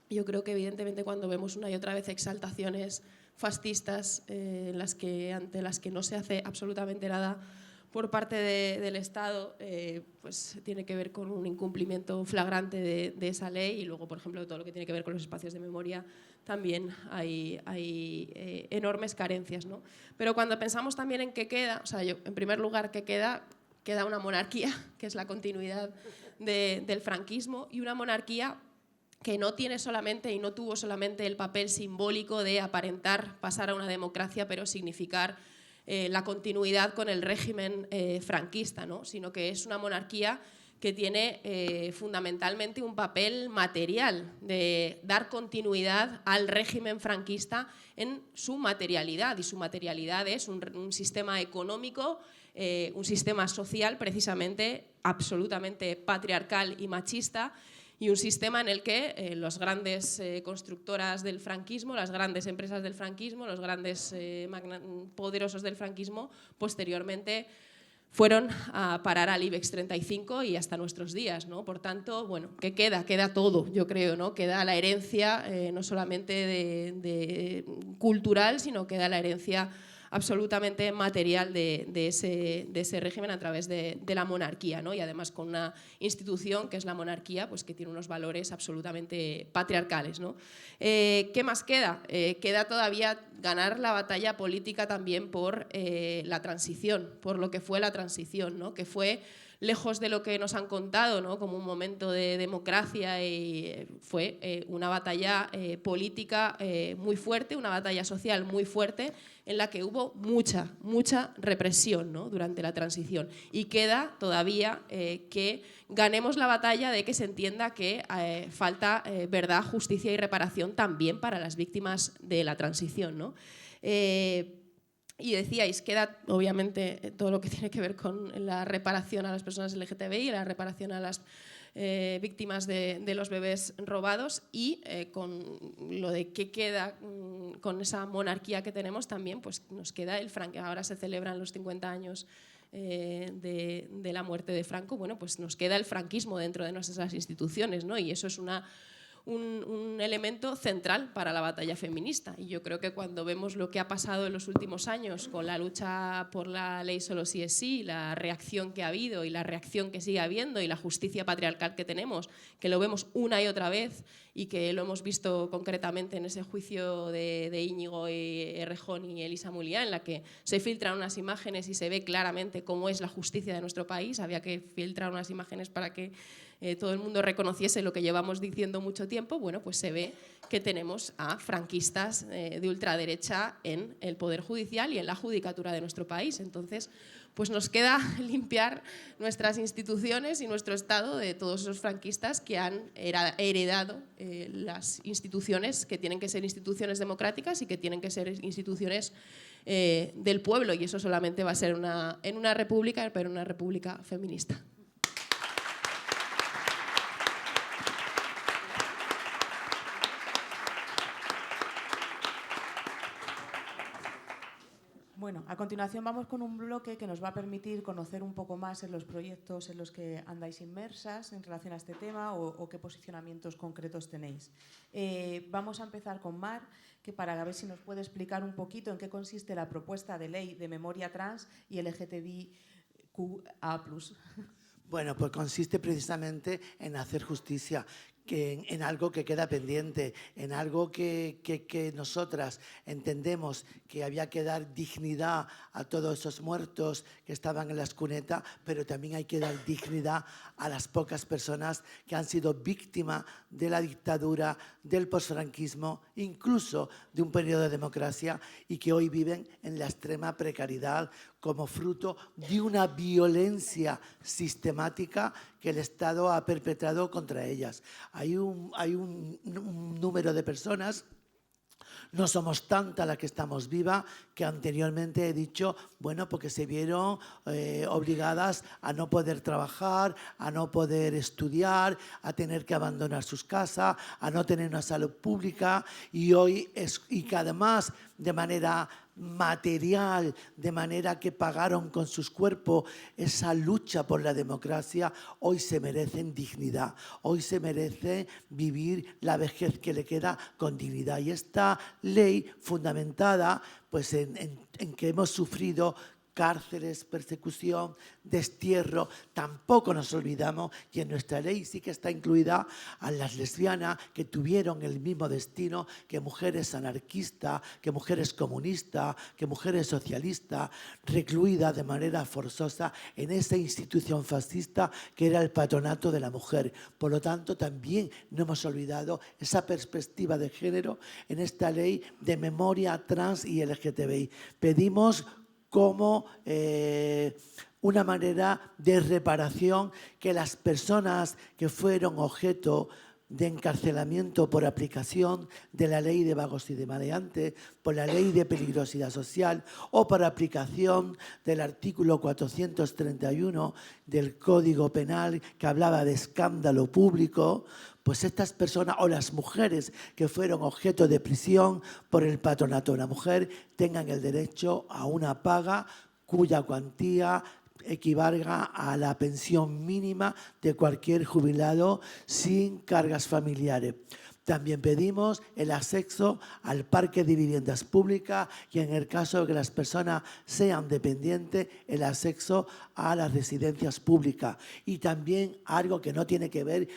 Yo creo que evidentemente cuando vemos una y otra vez exaltaciones fascistas ante las que no se hace absolutamente nada por parte del Estado, pues tiene que ver con un incumplimiento flagrante de esa ley, y luego, por ejemplo, todo lo que tiene que ver con los espacios de memoria también hay enormes carencias, ¿no? Pero cuando pensamos también en qué queda, o sea, en primer lugar, ¿qué queda? Queda una monarquía, que es la continuidad del franquismo, y una monarquía que no tiene solamente y no tuvo solamente el papel simbólico de aparentar pasar a una democracia, pero significar la continuidad con el régimen franquista, ¿no? Sino que es una monarquía que tiene fundamentalmente un papel material de dar continuidad al régimen franquista en su materialidad, y su materialidad es un sistema económico, un sistema social precisamente absolutamente patriarcal y machista, y un sistema en el que las grandes constructoras del franquismo, las grandes empresas del franquismo, los grandes poderosos del franquismo, posteriormente fueron a parar al IBEX 35 y hasta nuestros días, ¿no? Por tanto, bueno, ¿qué queda? Queda todo, yo creo, ¿no? Queda la herencia no solamente de cultural, sino queda la herencia absolutamente material de ese régimen a través de la monarquía, ¿no? Y además con una institución que es la monarquía, pues que tiene unos valores absolutamente patriarcales, ¿no? ¿Qué más queda? Queda todavía ganar la batalla política también por la transición, por lo que fue la transición, ¿no? Que fue lejos de lo que nos han contado, ¿no?, como un momento de democracia, y fue una batalla política muy fuerte, una batalla social muy fuerte, en la que hubo mucha represión, ¿no?, durante la transición. Y queda todavía que ganemos la batalla de que se entienda que falta verdad, justicia y reparación también para las víctimas de la transición, ¿no? Y decíais, queda obviamente todo lo que tiene que ver con la reparación a las personas LGTBI, la reparación a las víctimas de los bebés robados, y con lo de qué queda con esa monarquía que tenemos también, pues nos queda el Franco. Ahora se celebran los 50 años de la muerte de Franco. Bueno, pues nos queda el franquismo dentro de nuestras instituciones, ¿no? Y eso es un elemento central para la batalla feminista. Y yo creo que cuando vemos lo que ha pasado en los últimos años con la lucha por la ley solo sí es sí, la reacción que ha habido y la reacción que sigue habiendo, y la justicia patriarcal que tenemos, que lo vemos una y otra vez, y que lo hemos visto concretamente en ese juicio de Íñigo Errejón y Elisa Muliá, en la que se filtran unas imágenes y se ve claramente cómo es la justicia de nuestro país. Había que filtrar unas imágenes para que todo el mundo reconociese lo que llevamos diciendo mucho tiempo. Bueno, pues se ve que tenemos a franquistas de ultraderecha en el Poder Judicial y en la judicatura de nuestro país. Entonces, pues nos queda limpiar nuestras instituciones y nuestro Estado de todos esos franquistas que han heredado las instituciones, que tienen que ser instituciones democráticas y que tienen que ser instituciones del pueblo, y eso solamente va a ser en una república, pero una república feminista. Bueno, a continuación vamos con un bloque que nos va a permitir conocer un poco más en los proyectos en los que andáis inmersas en relación a este tema, o qué posicionamientos concretos tenéis. Vamos a empezar con Mar, que para ver si nos puede explicar un poquito en qué consiste la propuesta de ley de memoria trans y LGTBIQA+. Bueno, pues consiste precisamente en hacer justicia, en algo que queda pendiente, en algo que nosotras entendemos que había que dar dignidad a todos esos muertos que estaban en las cunetas, pero también hay que dar dignidad a las pocas personas que han sido víctimas de la dictadura, del posfranquismo, incluso de un periodo de democracia, y que hoy viven en la extrema precariedad como fruto de una violencia sistemática que el Estado ha perpetrado contra ellas. Hay un número de personas, no somos tantas las que estamos vivas, que anteriormente he dicho, bueno, porque se vieron obligadas a no poder trabajar, a no poder estudiar, a tener que abandonar sus casas, a no tener una salud pública, y que además de manera material, de manera que pagaron con sus cuerpos esa lucha por la democracia, hoy se merecen dignidad, hoy se merece vivir la vejez que le queda con dignidad. Y esta ley fundamentada pues en que hemos sufrido cárceles, persecución, destierro, tampoco nos olvidamos, y en nuestra ley sí que está incluida a las lesbianas que tuvieron el mismo destino que mujeres anarquistas, que mujeres comunistas, que mujeres socialistas, recluidas de manera forzosa en esa institución fascista que era el patronato de la mujer. Por lo tanto, también no hemos olvidado esa perspectiva de género en esta ley de memoria trans y LGTBI. Pedimos como una manera de reparación que las personas que fueron objeto de encarcelamiento por aplicación de la ley de vagos y de maleantes, por la ley de peligrosidad social o por aplicación del artículo 431 del Código Penal que hablaba de escándalo público, pues estas personas o las mujeres que fueron objeto de prisión por el patronato de la mujer tengan el derecho a una paga cuya cuantía equivalga a la pensión mínima de cualquier jubilado sin cargas familiares. También pedimos el acceso al parque de viviendas públicas y, en el caso de que las personas sean dependientes, el acceso a las residencias públicas. Y también algo que no tiene que ver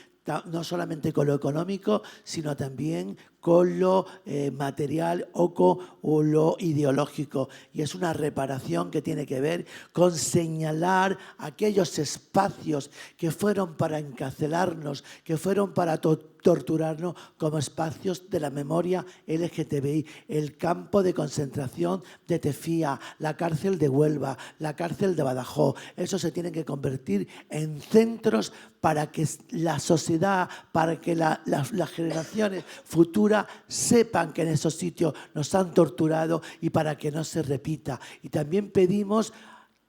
no solamente con lo económico, sino también con lo material o con lo ideológico. Y es una reparación que tiene que ver con señalar aquellos espacios que fueron para encarcelarnos, que fueron para torturarnos, como espacios de la memoria LGTBI, el campo de concentración de Tefía, la cárcel de Huelva, la cárcel de Badajoz. Eso se tiene que convertir en centros para que la sociedad, para que las generaciones futuras sepan que en esos sitios nos han torturado y para que no se repita. Y también pedimos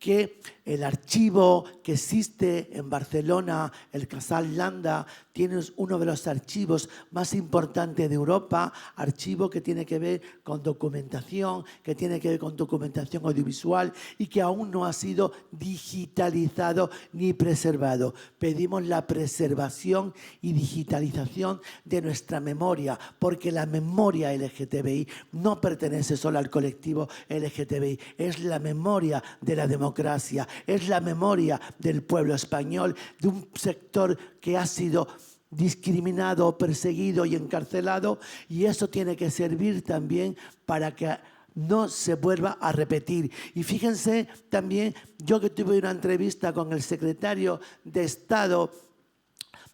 que el archivo que existe en Barcelona, el Casal Landa, tiene uno de los archivos más importantes de Europa, archivo que tiene que ver con documentación, que tiene que ver con documentación audiovisual y que aún no ha sido digitalizado ni preservado. Pedimos la preservación y digitalización de nuestra memoria, porque la memoria LGTBI no pertenece solo al colectivo LGTBI, es la memoria de la democracia, es la memoria del pueblo español, de un sector que ha sido discriminado, perseguido y encarcelado, y eso tiene que servir también para que no se vuelva a repetir. Y fíjense también, yo que tuve una entrevista con el secretario de Estado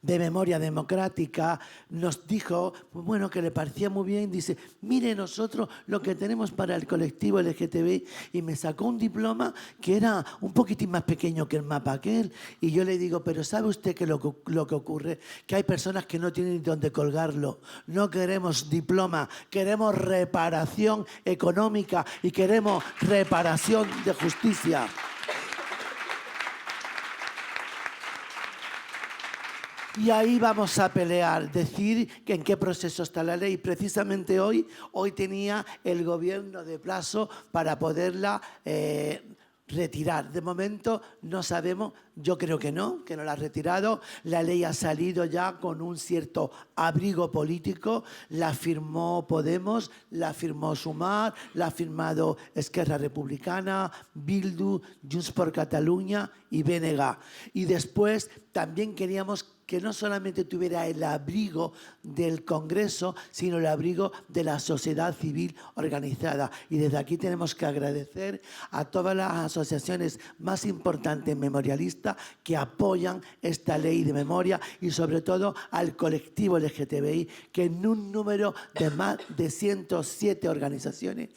de Memoria Democrática, nos dijo, bueno, que le parecía muy bien, dice, mire nosotros lo que tenemos para el colectivo LGTBI, y me sacó un diploma que era un poquitín más pequeño que el mapa aquel, y yo le digo, pero ¿sabe usted que lo que ocurre? Que hay personas que no tienen ni dónde colgarlo. No queremos diploma, queremos reparación económica y queremos reparación de justicia. Y ahí vamos a pelear, decir que en qué proceso está la ley. Precisamente hoy tenía el gobierno de plazo para poderla retirar. De momento no sabemos, yo creo que no la ha retirado. La ley ha salido ya con un cierto abrigo político, la firmó Podemos, la firmó Sumar, la ha firmado Esquerra Republicana, Bildu, Junts per Catalunya y BNG. Y después también queríamos que no solamente tuviera el abrigo del Congreso, sino el abrigo de la sociedad civil organizada. Y desde aquí tenemos que agradecer a todas las asociaciones más importantes memorialistas que apoyan esta ley de memoria y sobre todo al colectivo LGTBI, que en un número de más de 107 organizaciones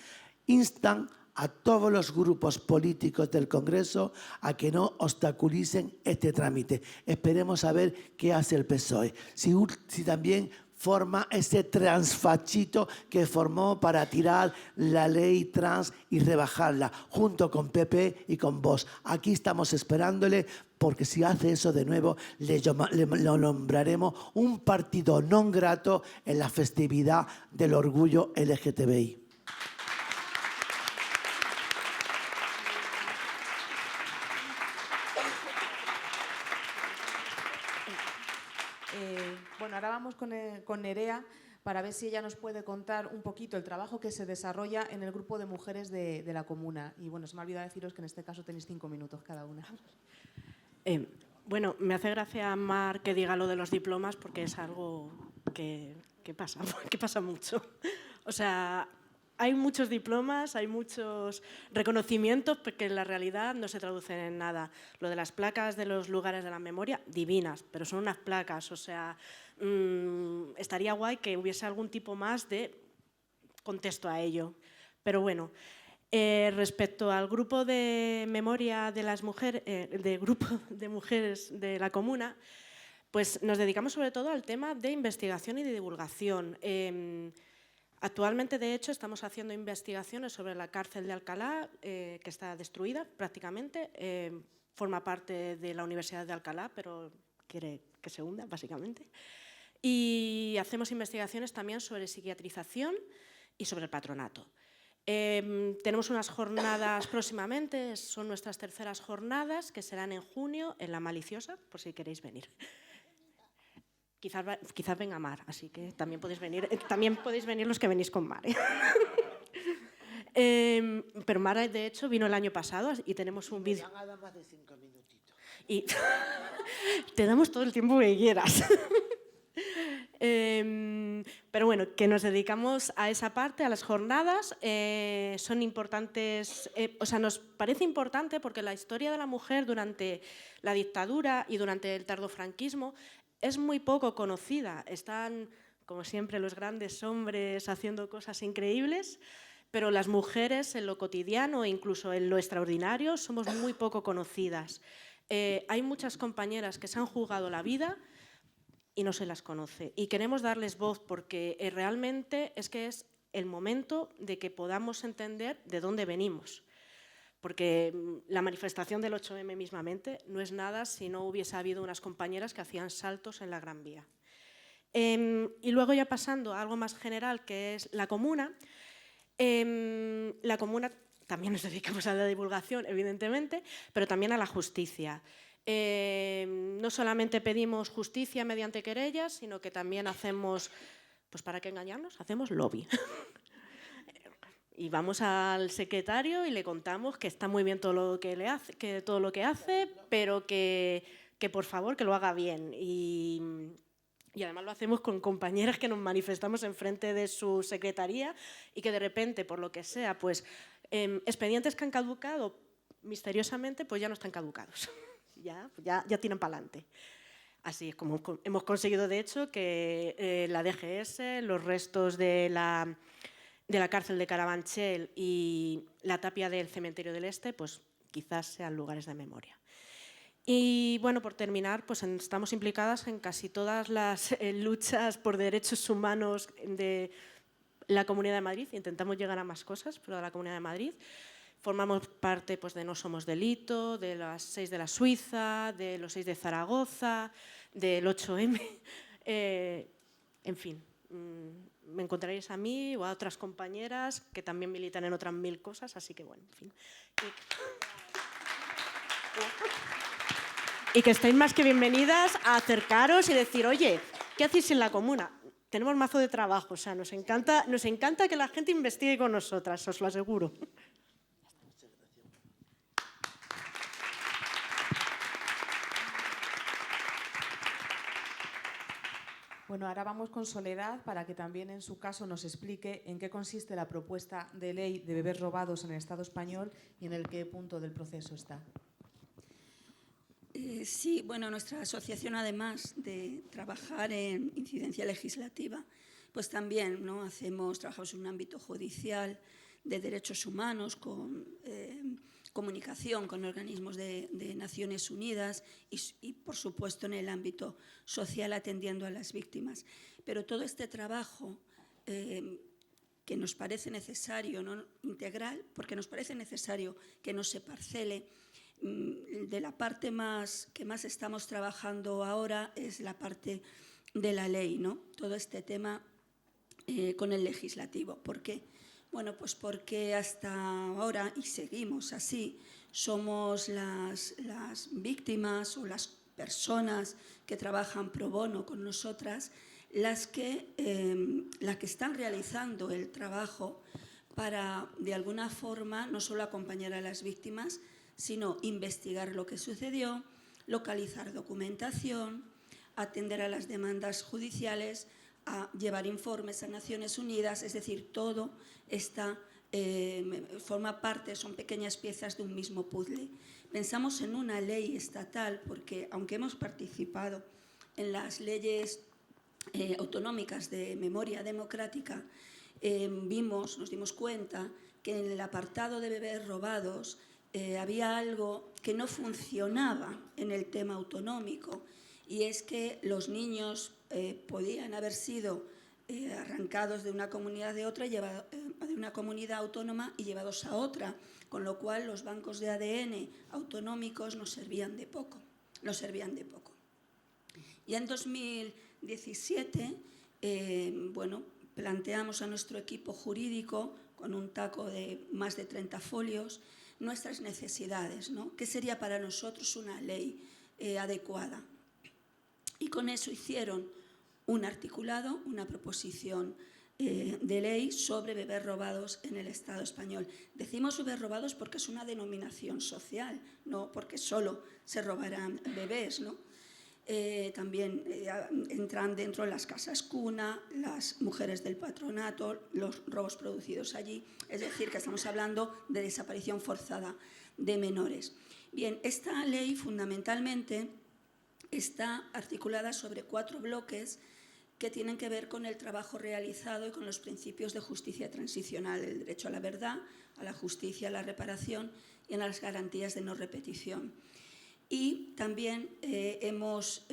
instan a todos los grupos políticos del Congreso a que no obstaculicen este trámite. Esperemos a ver qué hace el PSOE. Si también forma ese transfachito que formó para tirar la ley trans y rebajarla, junto con PP y con Vox. Aquí estamos esperándole, porque si hace eso de nuevo, lo nombraremos un partido non grato en la festividad del orgullo LGTBI. Bueno, ahora vamos con Nerea para ver si ella nos puede contar un poquito el trabajo que se desarrolla en el grupo de mujeres de la comuna. Y bueno, se me ha olvidado deciros que en este caso tenéis 5 minutos cada una. Bueno, me hace gracia, Mar, que diga lo de los diplomas, porque es algo que pasa mucho. O sea, hay muchos diplomas, hay muchos reconocimientos, porque en la realidad no se traducen en nada. Lo de las placas de los lugares de la memoria, divinas, pero son unas placas. O sea, estaría guay que hubiese algún tipo más de contexto a ello. Pero bueno, respecto al grupo de memoria de las mujeres, del grupo de mujeres de la comuna, pues nos dedicamos sobre todo al tema de investigación y de divulgación. Actualmente, de hecho, estamos haciendo investigaciones sobre la cárcel de Alcalá, que está destruida prácticamente. Forma parte de la Universidad de Alcalá, pero quiere que se hunda, básicamente. Y hacemos investigaciones también sobre psiquiatrización y sobre el patronato. Tenemos unas jornadas próximamente, son nuestras terceras jornadas, que serán en junio en La Maliciosa, por si queréis venir. Quizás venga Mar, así que también podéis venir los que venís con Mar. Pero Mar, de hecho, vino el año pasado y tenemos un vídeo. Me han dado más de 5 minutitos. Y te damos todo el tiempo que quieras. Pero bueno, que nos dedicamos a esa parte, a las jornadas, son importantes, o sea, nos parece importante porque la historia de la mujer durante la dictadura y durante el tardofranquismo es muy poco conocida. Están, como siempre, los grandes hombres haciendo cosas increíbles, pero las mujeres en lo cotidiano e incluso en lo extraordinario somos muy poco conocidas. Hay muchas compañeras que se han jugado la vida y no se las conoce. Y queremos darles voz porque realmente es que es el momento de que podamos entender de dónde venimos. Porque la manifestación del 8M mismamente no es nada si no hubiese habido unas compañeras que hacían saltos en la Gran Vía. Y luego ya pasando a algo más general, que es la comuna. La comuna también nos dedicamos a la divulgación, evidentemente, pero también a la justicia. No solamente pedimos justicia mediante querellas, sino que también hacemos, pues para qué engañarnos, hacemos lobby. Y vamos al secretario y le contamos que está muy bien todo lo que hace, pero que por favor que lo haga bien. Y además lo hacemos con compañeras que nos manifestamos enfrente de su secretaría y que de repente, por lo que sea, pues expedientes que han caducado misteriosamente, pues ya no están caducados. Ya tiran para adelante. Así es como hemos conseguido, de hecho, que la DGS, los restos de la cárcel de Carabanchel y la tapia del cementerio del Este, pues quizás sean lugares de memoria. Y bueno, por terminar, pues estamos implicadas en casi todas las luchas por derechos humanos de la Comunidad de Madrid. Intentamos llegar a más cosas, pero de la Comunidad de Madrid. Formamos parte pues, de No Somos Delito, de las 6 de la Suiza, de los 6 de Zaragoza, del 8M. En fin, me encontraréis a mí o a otras compañeras que también militan en otras 1000 cosas, así que bueno, en fin. Y que estáis más que bienvenidas a acercaros y decir, oye, ¿qué hacéis en la comuna? Tenemos mazo de trabajo, o sea, nos encanta que la gente investigue con nosotras, os lo aseguro. Bueno, ahora vamos con Soledad para que también en su caso nos explique en qué consiste la propuesta de ley de bebés robados en el Estado español y en el qué punto del proceso está. Sí, bueno, nuestra asociación, además de trabajar en incidencia legislativa, pues también ¿no? trabajamos en un ámbito judicial de derechos humanos, con comunicación con organismos de Naciones Unidas y, por supuesto, en el ámbito social atendiendo a las víctimas. Pero todo este trabajo que nos parece necesario, ¿no? Integral, porque nos parece necesario que no se parcele. De la parte que más estamos trabajando ahora es la parte de la ley, ¿no? Todo este tema con el legislativo. ¿Por qué? Bueno, pues porque hasta ahora, y seguimos así, somos las víctimas o las personas que trabajan pro bono con nosotras las que están realizando el trabajo para, de alguna forma, no solo acompañar a las víctimas, sino investigar lo que sucedió, localizar documentación, atender a las demandas judiciales, a llevar informes a Naciones Unidas, es decir, todo forma parte, son pequeñas piezas de un mismo puzzle. Pensamos en una ley estatal porque, aunque hemos participado en las leyes autonómicas de memoria democrática, nos dimos cuenta que en el apartado de bebés robados había algo que no funcionaba en el tema autonómico, y es que los niños podían haber sido arrancados de una comunidad de una comunidad autónoma y llevados a otra, con lo cual los bancos de ADN autonómicos nos servían de poco. Ya en 2017, planteamos a nuestro equipo jurídico, con un taco de más de 30 folios, nuestras necesidades, ¿no? ¿Qué sería para nosotros una ley adecuada? Y con eso hicieron un articulado, una proposición de ley sobre bebés robados en el Estado español. Decimos bebés robados porque es una denominación social, no porque solo se robarán bebés, ¿no? También entran dentro las casas cuna, las mujeres del patronato, los robos producidos allí. Es decir, que estamos hablando de desaparición forzada de menores. Bien, esta ley fundamentalmente está articulada sobre 4 bloques que tienen que ver con el trabajo realizado y con los principios de justicia transicional, el derecho a la verdad, a la justicia, a la reparación y a las garantías de no repetición. Y también hemos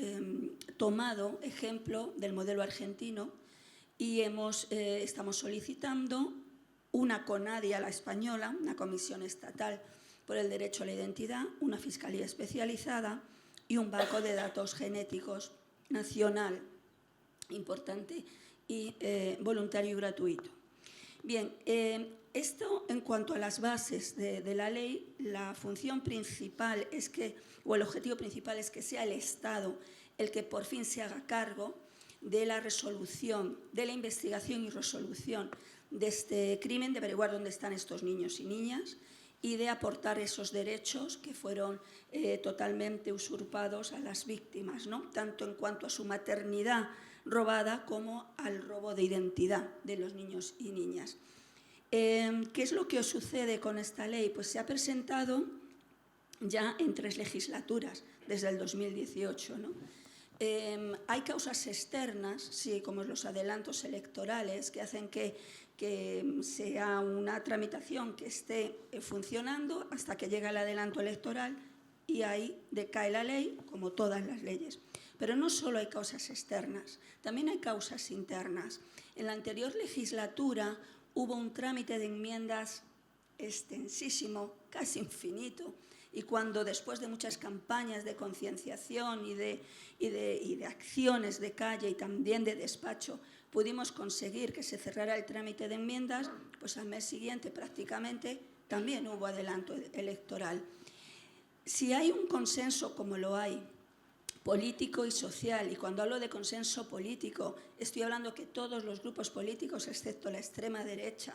tomado ejemplo del modelo argentino y estamos solicitando una CONADI a la española, una comisión estatal por el derecho a la identidad, una fiscalía especializada y un banco de datos genéticos nacional importante y voluntario y gratuito. Bien, esto en cuanto a las bases de la ley, la función principal es el objetivo principal es que sea el Estado el que por fin se haga cargo de la resolución, de la investigación y resolución de este crimen, de averiguar dónde están estos niños y niñas y de aportar esos derechos que fueron totalmente usurpados a las víctimas, ¿no? Tanto en cuanto a su maternidad robada como al robo de identidad de los niños y niñas. ¿Qué es lo que os sucede con esta ley? Pues se ha presentado ya en 3 legislaturas, desde el 2018, ¿no? Hay causas externas, sí, como los adelantos electorales, que hacen que sea una tramitación que esté funcionando hasta que llega el adelanto electoral y ahí decae la ley, como todas las leyes. Pero no solo hay causas externas, también hay causas internas. En la anterior legislatura hubo un trámite de enmiendas extensísimo, casi infinito, y cuando después de muchas campañas de concienciación y de acciones de calle y también de despacho pudimos conseguir que se cerrara el trámite de enmiendas, pues al mes siguiente prácticamente también hubo adelanto electoral. Si hay un consenso como lo hay, político y social, y cuando hablo de consenso político estoy hablando que todos los grupos políticos, excepto la extrema derecha,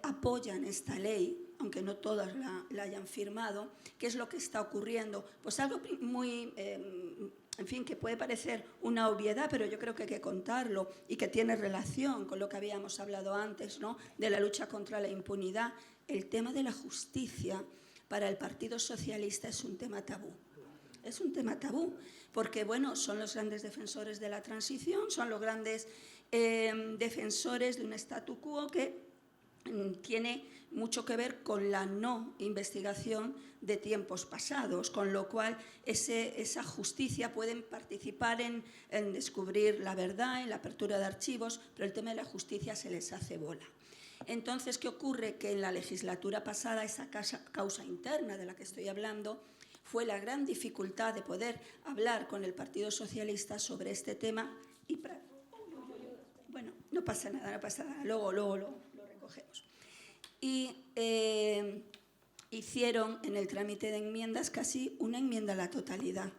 apoyan esta ley, aunque no todas la hayan firmado. ¿Qué es lo que está ocurriendo? Pues algo muy, en fin, que puede parecer una obviedad, pero yo creo que hay que contarlo y que tiene relación con lo que habíamos hablado antes, ¿no? De la lucha contra la impunidad. El tema de la justicia para el Partido Socialista es un tema tabú. Es un tema tabú, porque bueno, son los grandes defensores de la transición, son los grandes defensores de un statu quo que tiene mucho que ver con la no investigación de tiempos pasados, con lo cual esa justicia pueden participar en descubrir la verdad, en la apertura de archivos, pero el tema de la justicia se les hace bola. Entonces, ¿qué ocurre? Que en la legislatura pasada esa causa interna de la que estoy hablando fue la gran dificultad de poder hablar con el Partido Socialista sobre este tema y bueno, no pasa nada, luego lo recogemos. Y hicieron en el trámite de enmiendas casi una enmienda a la totalidad.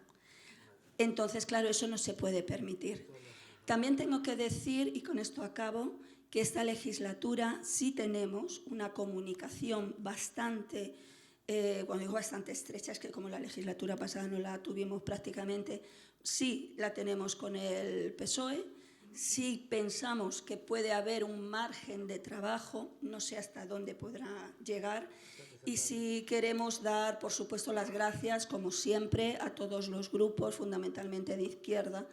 Entonces, claro, eso no se puede permitir. También tengo que decir, y con esto acabo, que esta legislatura sí tenemos una comunicación bastante, cuando digo bastante estrecha, es que como la legislatura pasada no la tuvimos prácticamente, sí la tenemos con el PSOE. Sí pensamos que puede haber un margen de trabajo, no sé hasta dónde podrá llegar, y sí queremos dar, por supuesto, las gracias, como siempre, a todos los grupos, fundamentalmente de izquierda,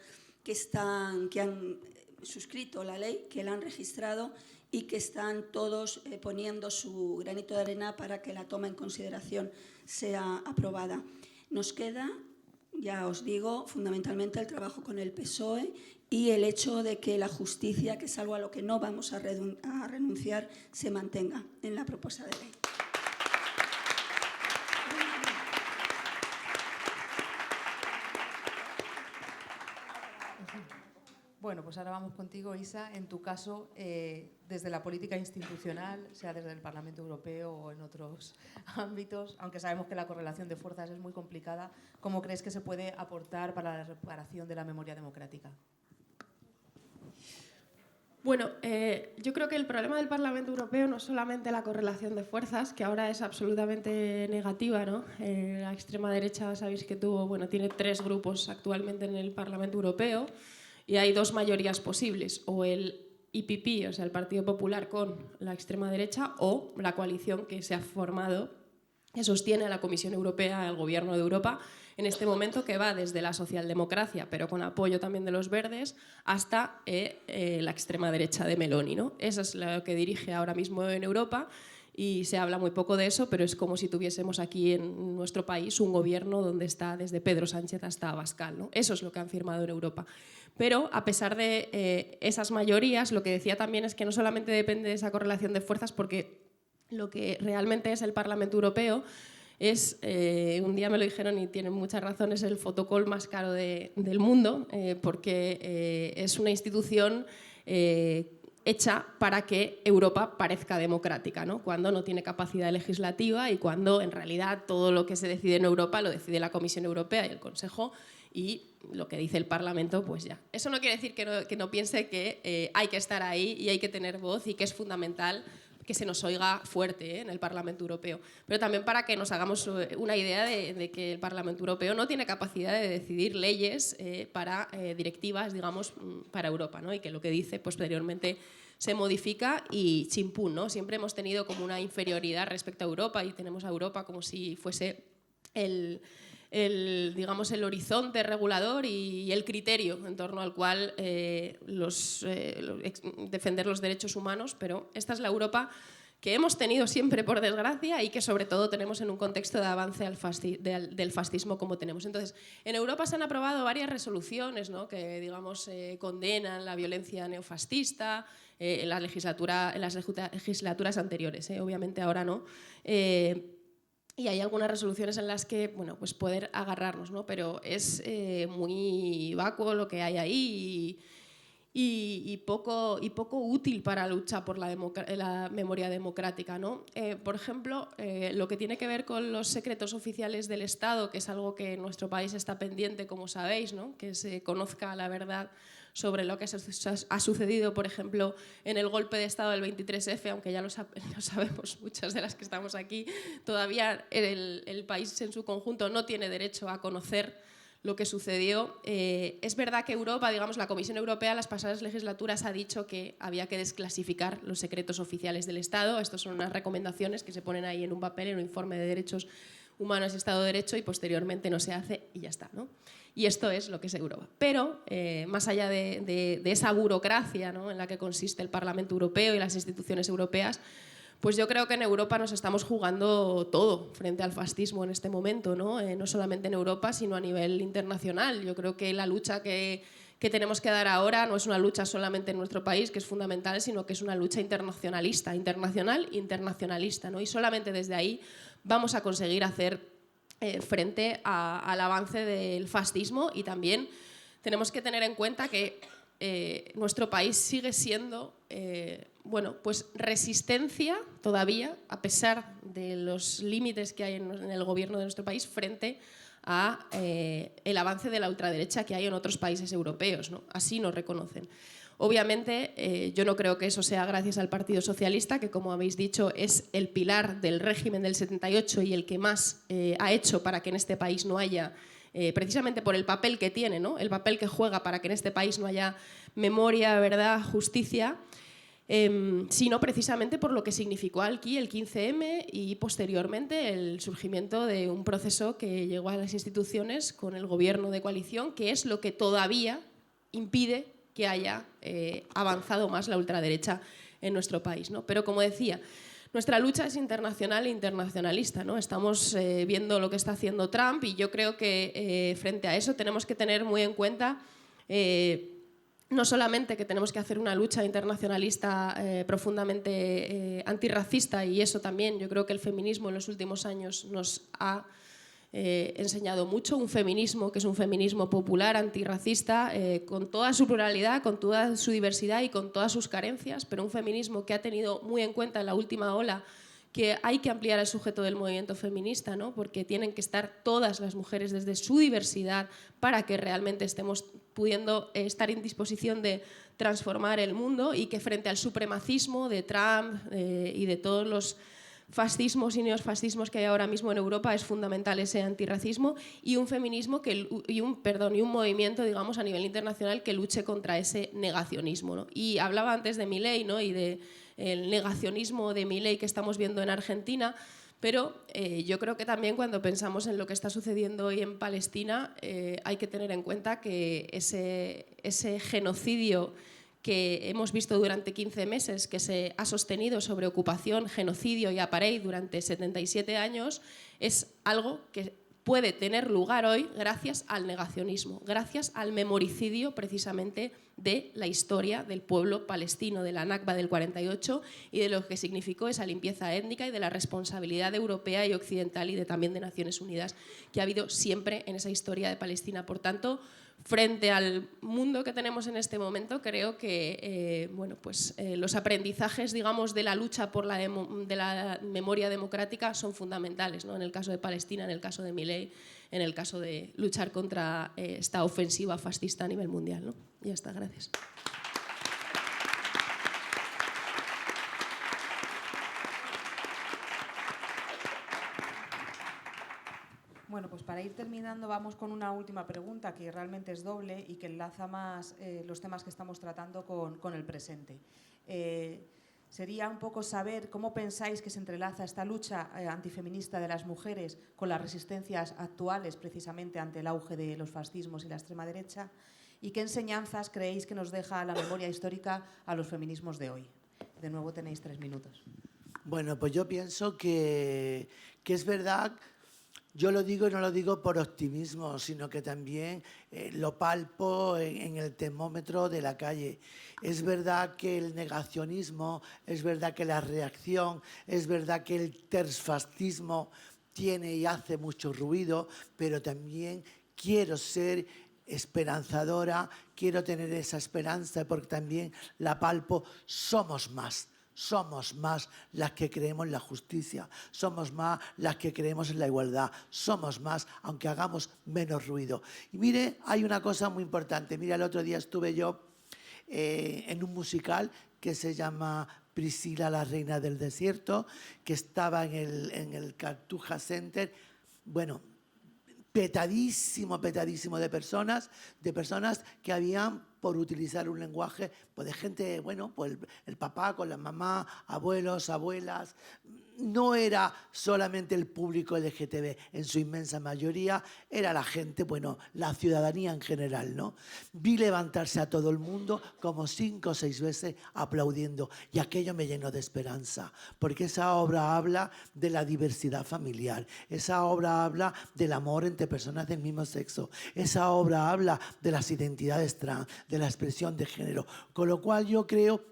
que han suscrito la ley, que la han registrado y que están todos poniendo su granito de arena para que la toma en consideración sea aprobada. Nos queda, ya os digo, fundamentalmente el trabajo con el PSOE y el hecho de que la justicia, que es algo a lo que no vamos a renunciar, se mantenga en la propuesta de ley. Bueno, pues ahora vamos contigo, Isa. En tu caso, desde la política institucional, sea desde el Parlamento Europeo o en otros ámbitos, aunque sabemos que la correlación de fuerzas es muy complicada, ¿cómo crees que se puede aportar para la reparación de la memoria democrática? Bueno, yo creo que el problema del Parlamento Europeo no es solamente la correlación de fuerzas, que ahora es absolutamente negativa, ¿no? La extrema derecha, sabéis que tiene 3 grupos actualmente en el Parlamento Europeo y hay 2 mayorías posibles, o el EPP, o sea, el Partido Popular con la extrema derecha, o la coalición que se ha formado, que sostiene a la Comisión Europea, al Gobierno de Europa, en este momento, que va desde la socialdemocracia, pero con apoyo también de los verdes, hasta la extrema derecha de Meloni, ¿no? Eso es lo que dirige ahora mismo en Europa y se habla muy poco de eso, pero es como si tuviésemos aquí en nuestro país un gobierno donde está desde Pedro Sánchez hasta Abascal, ¿no? Eso es lo que han firmado en Europa. Pero a pesar de esas mayorías, lo que decía también es que no solamente depende de esa correlación de fuerzas, porque lo que realmente es el Parlamento Europeo es, un día me lo dijeron y tienen muchas razones, el fotocall más caro del mundo, porque es una institución hecha para que Europa parezca democrática, ¿no? Cuando no tiene capacidad legislativa y cuando en realidad todo lo que se decide en Europa lo decide la Comisión Europea y el Consejo, y lo que dice el Parlamento, pues ya. Eso no quiere decir que no piense que hay que estar ahí y hay que tener voz y que es fundamental que se nos oiga fuerte en el Parlamento Europeo. Pero también para que nos hagamos una idea de que el Parlamento Europeo no tiene capacidad de decidir leyes para directivas, digamos, para Europa, ¿no? Y que lo que dice posteriormente se modifica y chimpún, ¿no? Siempre hemos tenido como una inferioridad respecto a Europa y tenemos a Europa como si fuese digamos, el horizonte regulador y el criterio en torno al cual defender los derechos humanos, pero esta es la Europa que hemos tenido siempre, por desgracia, y que sobre todo tenemos en un contexto de avance del fascismo como tenemos. Entonces, en Europa se han aprobado varias resoluciones, ¿no? Que, digamos, condenan la violencia neofascista en las legislaturas anteriores, obviamente ahora no. Y hay algunas resoluciones en las que, bueno, pues poder agarrarnos, ¿no? Pero es muy vacuo lo que hay ahí y poco útil para la lucha por la memoria democrática, ¿no? Por ejemplo, lo que tiene que ver con los secretos oficiales del Estado, que es algo que en nuestro país está pendiente, como sabéis, ¿no? Que se conozca la verdad sobre lo que ha sucedido, por ejemplo, en el golpe de Estado del 23F, aunque ya lo sabemos muchas de las que estamos aquí, todavía el país en su conjunto no tiene derecho a conocer lo que sucedió. Es verdad que Europa, digamos, la Comisión Europea en las pasadas legislaturas ha dicho que había que desclasificar los secretos oficiales del Estado. Estas son unas recomendaciones que se ponen ahí en un papel, en un informe de derechos humanos y Estado de Derecho, y posteriormente no se hace y ya está, ¿no? Y esto es lo que es Europa. Pero, más allá de esa burocracia, ¿no? En la que consiste el Parlamento Europeo y las instituciones europeas, pues yo creo que en Europa nos estamos jugando todo frente al fascismo en este momento, ¿no? No solamente en Europa, sino a nivel internacional. Yo creo que la lucha que tenemos que dar ahora no es una lucha solamente en nuestro país, que es fundamental, sino que es una lucha internacionalista, internacionalista, ¿no? Y solamente desde ahí vamos a conseguir hacer frente al avance del fascismo, y también tenemos que tener en cuenta que nuestro país sigue siendo pues resistencia todavía, a pesar de los límites que hay en el gobierno de nuestro país, frente a el avance de la ultraderecha que hay en otros países europeos, ¿no? Así nos reconocen. Obviamente, yo no creo que eso sea gracias al Partido Socialista, que, como habéis dicho, es el pilar del régimen del 78 y el que más ha hecho para que en este país no haya, precisamente por el papel que tiene, ¿no? El papel que juega para que en este país no haya memoria, verdad, justicia, sino precisamente por lo que significó aquí el 15M y posteriormente el surgimiento de un proceso que llegó a las instituciones con el gobierno de coalición, que es lo que todavía impide que haya avanzado más la ultraderecha en nuestro país, ¿no? Pero, como decía, nuestra lucha es internacional e internacionalista, ¿no? Estamos viendo lo que está haciendo Trump, y yo creo que frente a eso tenemos que tener muy en cuenta no solamente que tenemos que hacer una lucha internacionalista profundamente antirracista, y eso también yo creo que el feminismo en los últimos años nos ha enseñado mucho, un feminismo que es un feminismo popular, antirracista, con toda su pluralidad, con toda su diversidad y con todas sus carencias, pero un feminismo que ha tenido muy en cuenta en la última ola que hay que ampliar el sujeto del movimiento feminista, ¿no? Porque tienen que estar todas las mujeres desde su diversidad para que realmente estemos pudiendo estar en disposición de transformar el mundo, y que frente al supremacismo de Trump y de todos los fascismos y neofascismos que hay ahora mismo en Europa es fundamental ese antirracismo, y un feminismo y un movimiento, digamos, a nivel internacional que luche contra ese negacionismo, ¿no? Y hablaba antes de Milei, ¿no? Y del negacionismo de Milei que estamos viendo en Argentina, pero yo creo que también cuando pensamos en lo que está sucediendo hoy en Palestina hay que tener en cuenta que ese genocidio que hemos visto durante 15 meses, que se ha sostenido sobre ocupación, genocidio y apartheid durante 77 años, es algo que puede tener lugar hoy gracias al negacionismo, gracias al memoricidio precisamente de la historia del pueblo palestino, de la Nakba del 48 y de lo que significó esa limpieza étnica y de la responsabilidad europea y occidental y también de Naciones Unidas que ha habido siempre en esa historia de Palestina. Por tanto, frente al mundo que tenemos en este momento, creo que los aprendizajes, digamos, de la lucha por de la memoria democrática son fundamentales, ¿no? En el caso de Palestina, en el caso de Milei, en el caso de luchar contra esta ofensiva fascista a nivel mundial, ¿no? Ya está, gracias. Bueno, pues para ir terminando vamos con una última pregunta que realmente es doble y que enlaza más los temas que estamos tratando con el presente. Sería un poco saber cómo pensáis que se entrelaza esta lucha antifeminista de las mujeres con las resistencias actuales precisamente ante el auge de los fascismos y la extrema derecha, y qué enseñanzas creéis que nos deja la memoria histórica a los feminismos de hoy. De nuevo tenéis 3 minutos. Bueno, pues yo pienso que es verdad. Yo lo digo y no lo digo por optimismo, sino que también lo palpo en el termómetro de la calle. Es verdad que el negacionismo, es verdad que la reacción, es verdad que el terfascismo tiene y hace mucho ruido, pero también quiero ser esperanzadora, quiero tener esa esperanza porque también la palpo. Somos más las que creemos en la justicia, somos más las que creemos en la igualdad, somos más, aunque hagamos menos ruido. Y mire, hay una cosa muy importante. Mira, el otro día estuve yo en un musical que se llama Priscila, la reina del desierto, que estaba en el Cartuja Center. Bueno, petadísimo de personas que habían, por utilizar un lenguaje pues de gente, bueno, pues el papá con la mamá, abuelos, abuelas. No era solamente el público LGTB, en su inmensa mayoría era la gente, bueno, la ciudadanía en general, ¿no? Vi levantarse a todo el mundo como 5 o 6 veces aplaudiendo, y aquello me llenó de esperanza, porque esa obra habla de la diversidad familiar, esa obra habla del amor entre personas del mismo sexo, esa obra habla de las identidades trans, de la expresión de género, con lo cual yo creo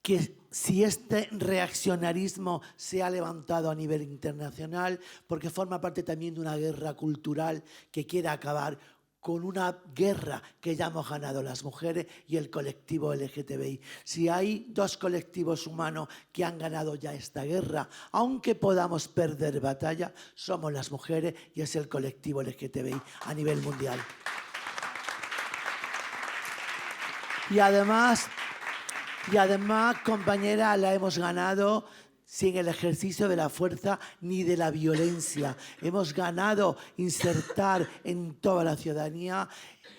que si este reaccionarismo se ha levantado a nivel internacional, porque forma parte también de una guerra cultural que quiere acabar con una guerra que ya hemos ganado las mujeres y el colectivo LGTBI. Si hay 2 colectivos humanos que han ganado ya esta guerra, aunque podamos perder batalla, somos las mujeres y es el colectivo LGTBI a nivel mundial. Y además, compañera, la hemos ganado sin el ejercicio de la fuerza ni de la violencia. Hemos ganado insertar en toda la ciudadanía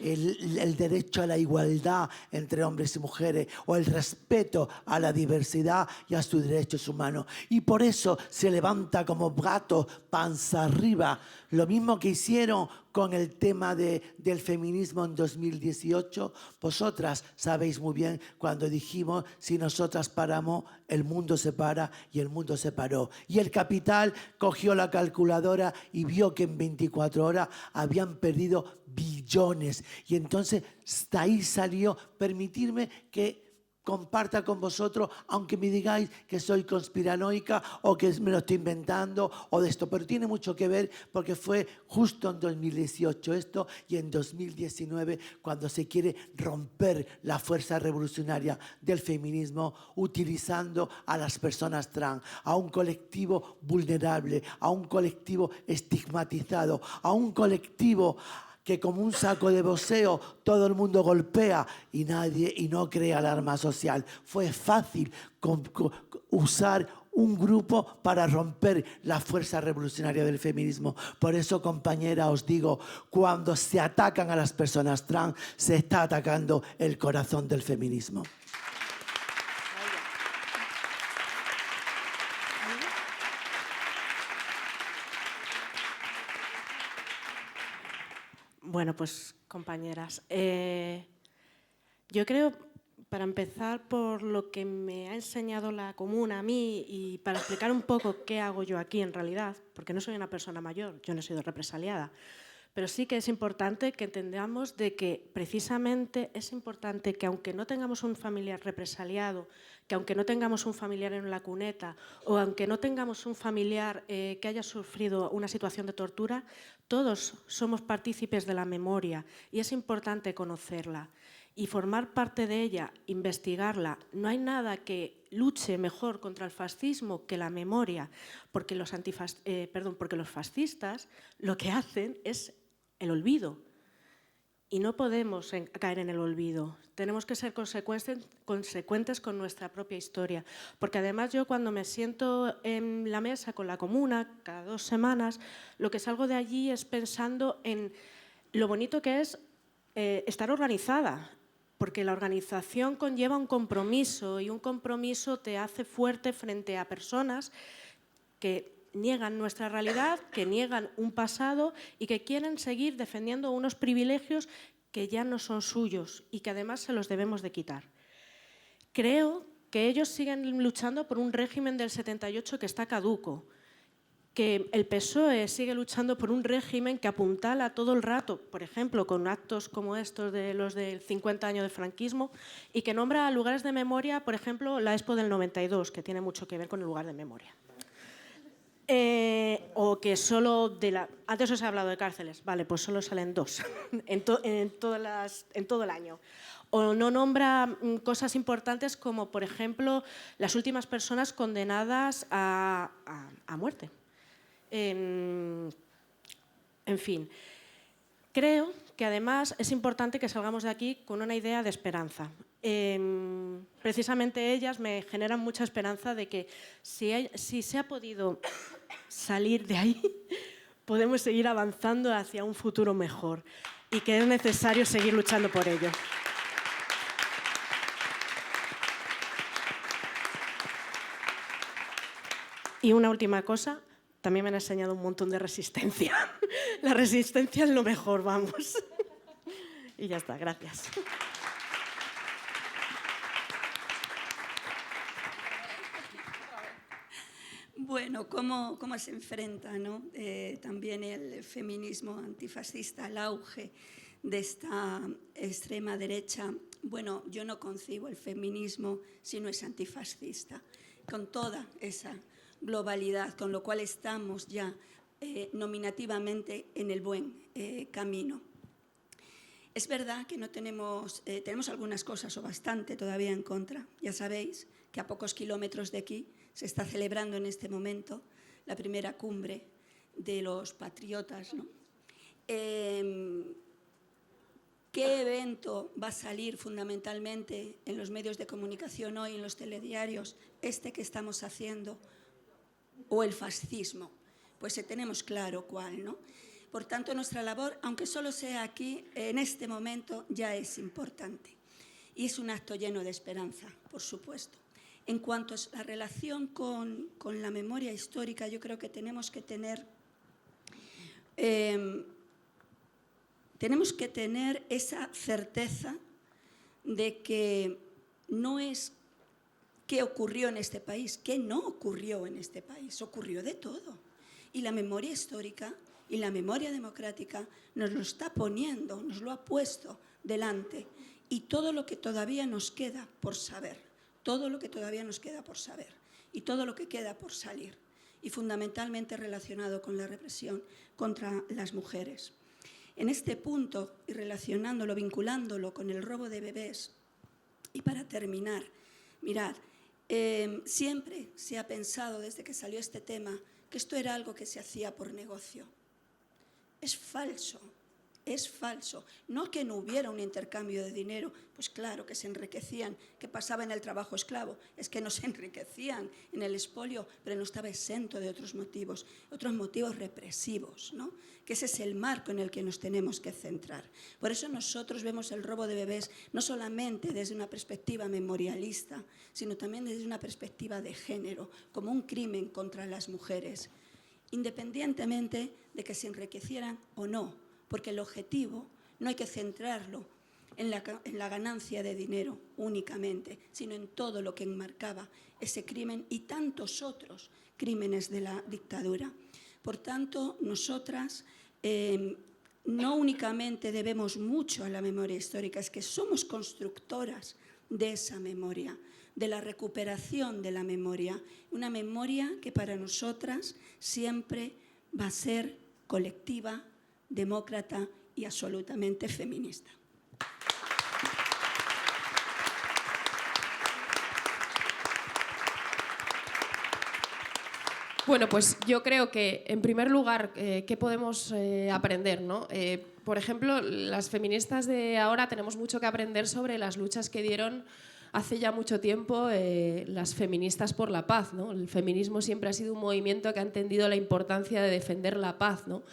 el derecho a la igualdad entre hombres y mujeres, o el respeto a la diversidad y a sus derechos humanos. Y por eso se levanta como gato panza arriba. Lo mismo que hicieron con el tema del feminismo en 2018. Vosotras sabéis muy bien cuando dijimos, si nosotras paramos, el mundo se para, y el mundo se paró. Y el capital cogió la calculadora y vio que en 24 horas habían perdido billones. Y entonces ahí salió, permitirme que comparta con vosotros, aunque me digáis que soy conspiranoica o que me lo estoy inventando o de esto, pero tiene mucho que ver porque fue justo en 2018 esto, y en 2019 cuando se quiere romper la fuerza revolucionaria del feminismo utilizando a las personas trans, a un colectivo vulnerable, a un colectivo estigmatizado, a un colectivo que como un saco de boxeo todo el mundo golpea y no crea alarma social. Fue fácil usar un grupo para romper la fuerza revolucionaria del feminismo. Por eso, compañera, os digo, cuando se atacan a las personas trans, se está atacando el corazón del feminismo. Bueno, pues compañeras, yo creo, para empezar por lo que me ha enseñado la comuna a mí y para explicar un poco qué hago yo aquí en realidad, porque no soy una persona mayor, yo no he sido represaliada, pero sí que es importante que entendamos de que precisamente es importante que aunque no tengamos un familiar represaliado, que aunque no tengamos un familiar en la cuneta o aunque no tengamos un familiar que haya sufrido una situación de tortura, todos somos partícipes de la memoria y es importante conocerla y formar parte de ella, investigarla. No hay nada que luche mejor contra el fascismo que la memoria, porque los fascistas lo que hacen es el olvido. Y no podemos caer en el olvido. Tenemos que ser consecuentes con nuestra propia historia. Porque además yo cuando me siento en la mesa con la comuna, cada 2 semanas, lo que salgo de allí es pensando en lo bonito que es estar organizada. Porque la organización conlleva un compromiso y un compromiso te hace fuerte frente a personas que niegan nuestra realidad, que niegan un pasado y que quieren seguir defendiendo unos privilegios que ya no son suyos y que además se los debemos de quitar. Creo que ellos siguen luchando por un régimen del 78 que está caduco, que el PSOE sigue luchando por un régimen que apuntala todo el rato, por ejemplo, con actos como estos de los del 50 años del franquismo, y que nombra lugares de memoria, por ejemplo, la Expo del 92, que tiene mucho que ver con el lugar de memoria. O que solo antes os he hablado de cárceles, vale, pues solo salen 2 en todo el año. O no nombra cosas importantes como, por ejemplo, las últimas personas condenadas a muerte. En fin, creo que además es importante que salgamos de aquí con una idea de esperanza. Precisamente ellas me generan mucha esperanza de que si se ha podido salir de ahí, podemos seguir avanzando hacia un futuro mejor y que es necesario seguir luchando por ello. Y una última cosa, también me han enseñado un montón de resistencia. La resistencia es lo mejor, vamos. Y ya está, gracias. Bueno, cómo se enfrenta, ¿no? También el feminismo antifascista al auge de esta extrema derecha. Bueno, yo no concibo el feminismo si no es antifascista, con toda esa globalidad, con lo cual estamos ya nominativamente en el buen camino. Es verdad que no tenemos algunas cosas o bastante todavía en contra. Ya sabéis que a pocos kilómetros de aquí se está celebrando en este momento la primera cumbre de los patriotas, ¿no? ¿Qué evento va a salir fundamentalmente en los medios de comunicación hoy, en los telediarios, este que estamos haciendo, o el fascismo? Pues tenemos claro cuál, ¿no? Por tanto, nuestra labor, aunque solo sea aquí, en este momento ya es importante. Y es un acto lleno de esperanza, por supuesto. En cuanto a la relación con la memoria histórica, yo creo que tenemos que tener esa certeza de que no es qué ocurrió en este país, qué no ocurrió en este país, ocurrió de todo. Y la memoria histórica y la memoria democrática nos lo está poniendo, nos lo ha puesto delante. Y todo lo que todavía nos queda por saber. Todo lo que todavía nos queda por saber y todo lo que queda por salir, y fundamentalmente relacionado con la represión contra las mujeres. En este punto, y relacionándolo, vinculándolo con el robo de bebés, y para terminar, mirad, siempre se ha pensado desde que salió este tema que esto era algo que se hacía por negocio. Es falso, es falso. No que no hubiera un intercambio de dinero, pues claro que se enriquecían, que pasaba en el trabajo esclavo, es que no se enriquecían en el expolio, pero no estaba exento de otros motivos represivos, ¿no? Que ese es el marco en el que nos tenemos que centrar. Por eso nosotros vemos el robo de bebés no solamente desde una perspectiva memorialista, sino también desde una perspectiva de género, como un crimen contra las mujeres, independientemente de que se enriquecieran o no, porque el objetivo no hay que centrarlo en la ganancia de dinero únicamente, sino en todo lo que enmarcaba ese crimen y tantos otros crímenes de la dictadura. Por tanto, nosotras no únicamente debemos mucho a la memoria histórica, es que somos constructoras de esa memoria, de la recuperación de la memoria, una memoria que para nosotras siempre va a ser colectiva, demócrata y absolutamente feminista. Bueno, pues yo creo que, en primer lugar, ¿qué podemos aprender, ¿no? Por ejemplo, las feministas de ahora tenemos mucho que aprender sobre las luchas que dieron hace ya mucho tiempo las feministas por la paz, ¿no? El feminismo siempre ha sido un movimiento que ha entendido la importancia de defender la paz, ¿no?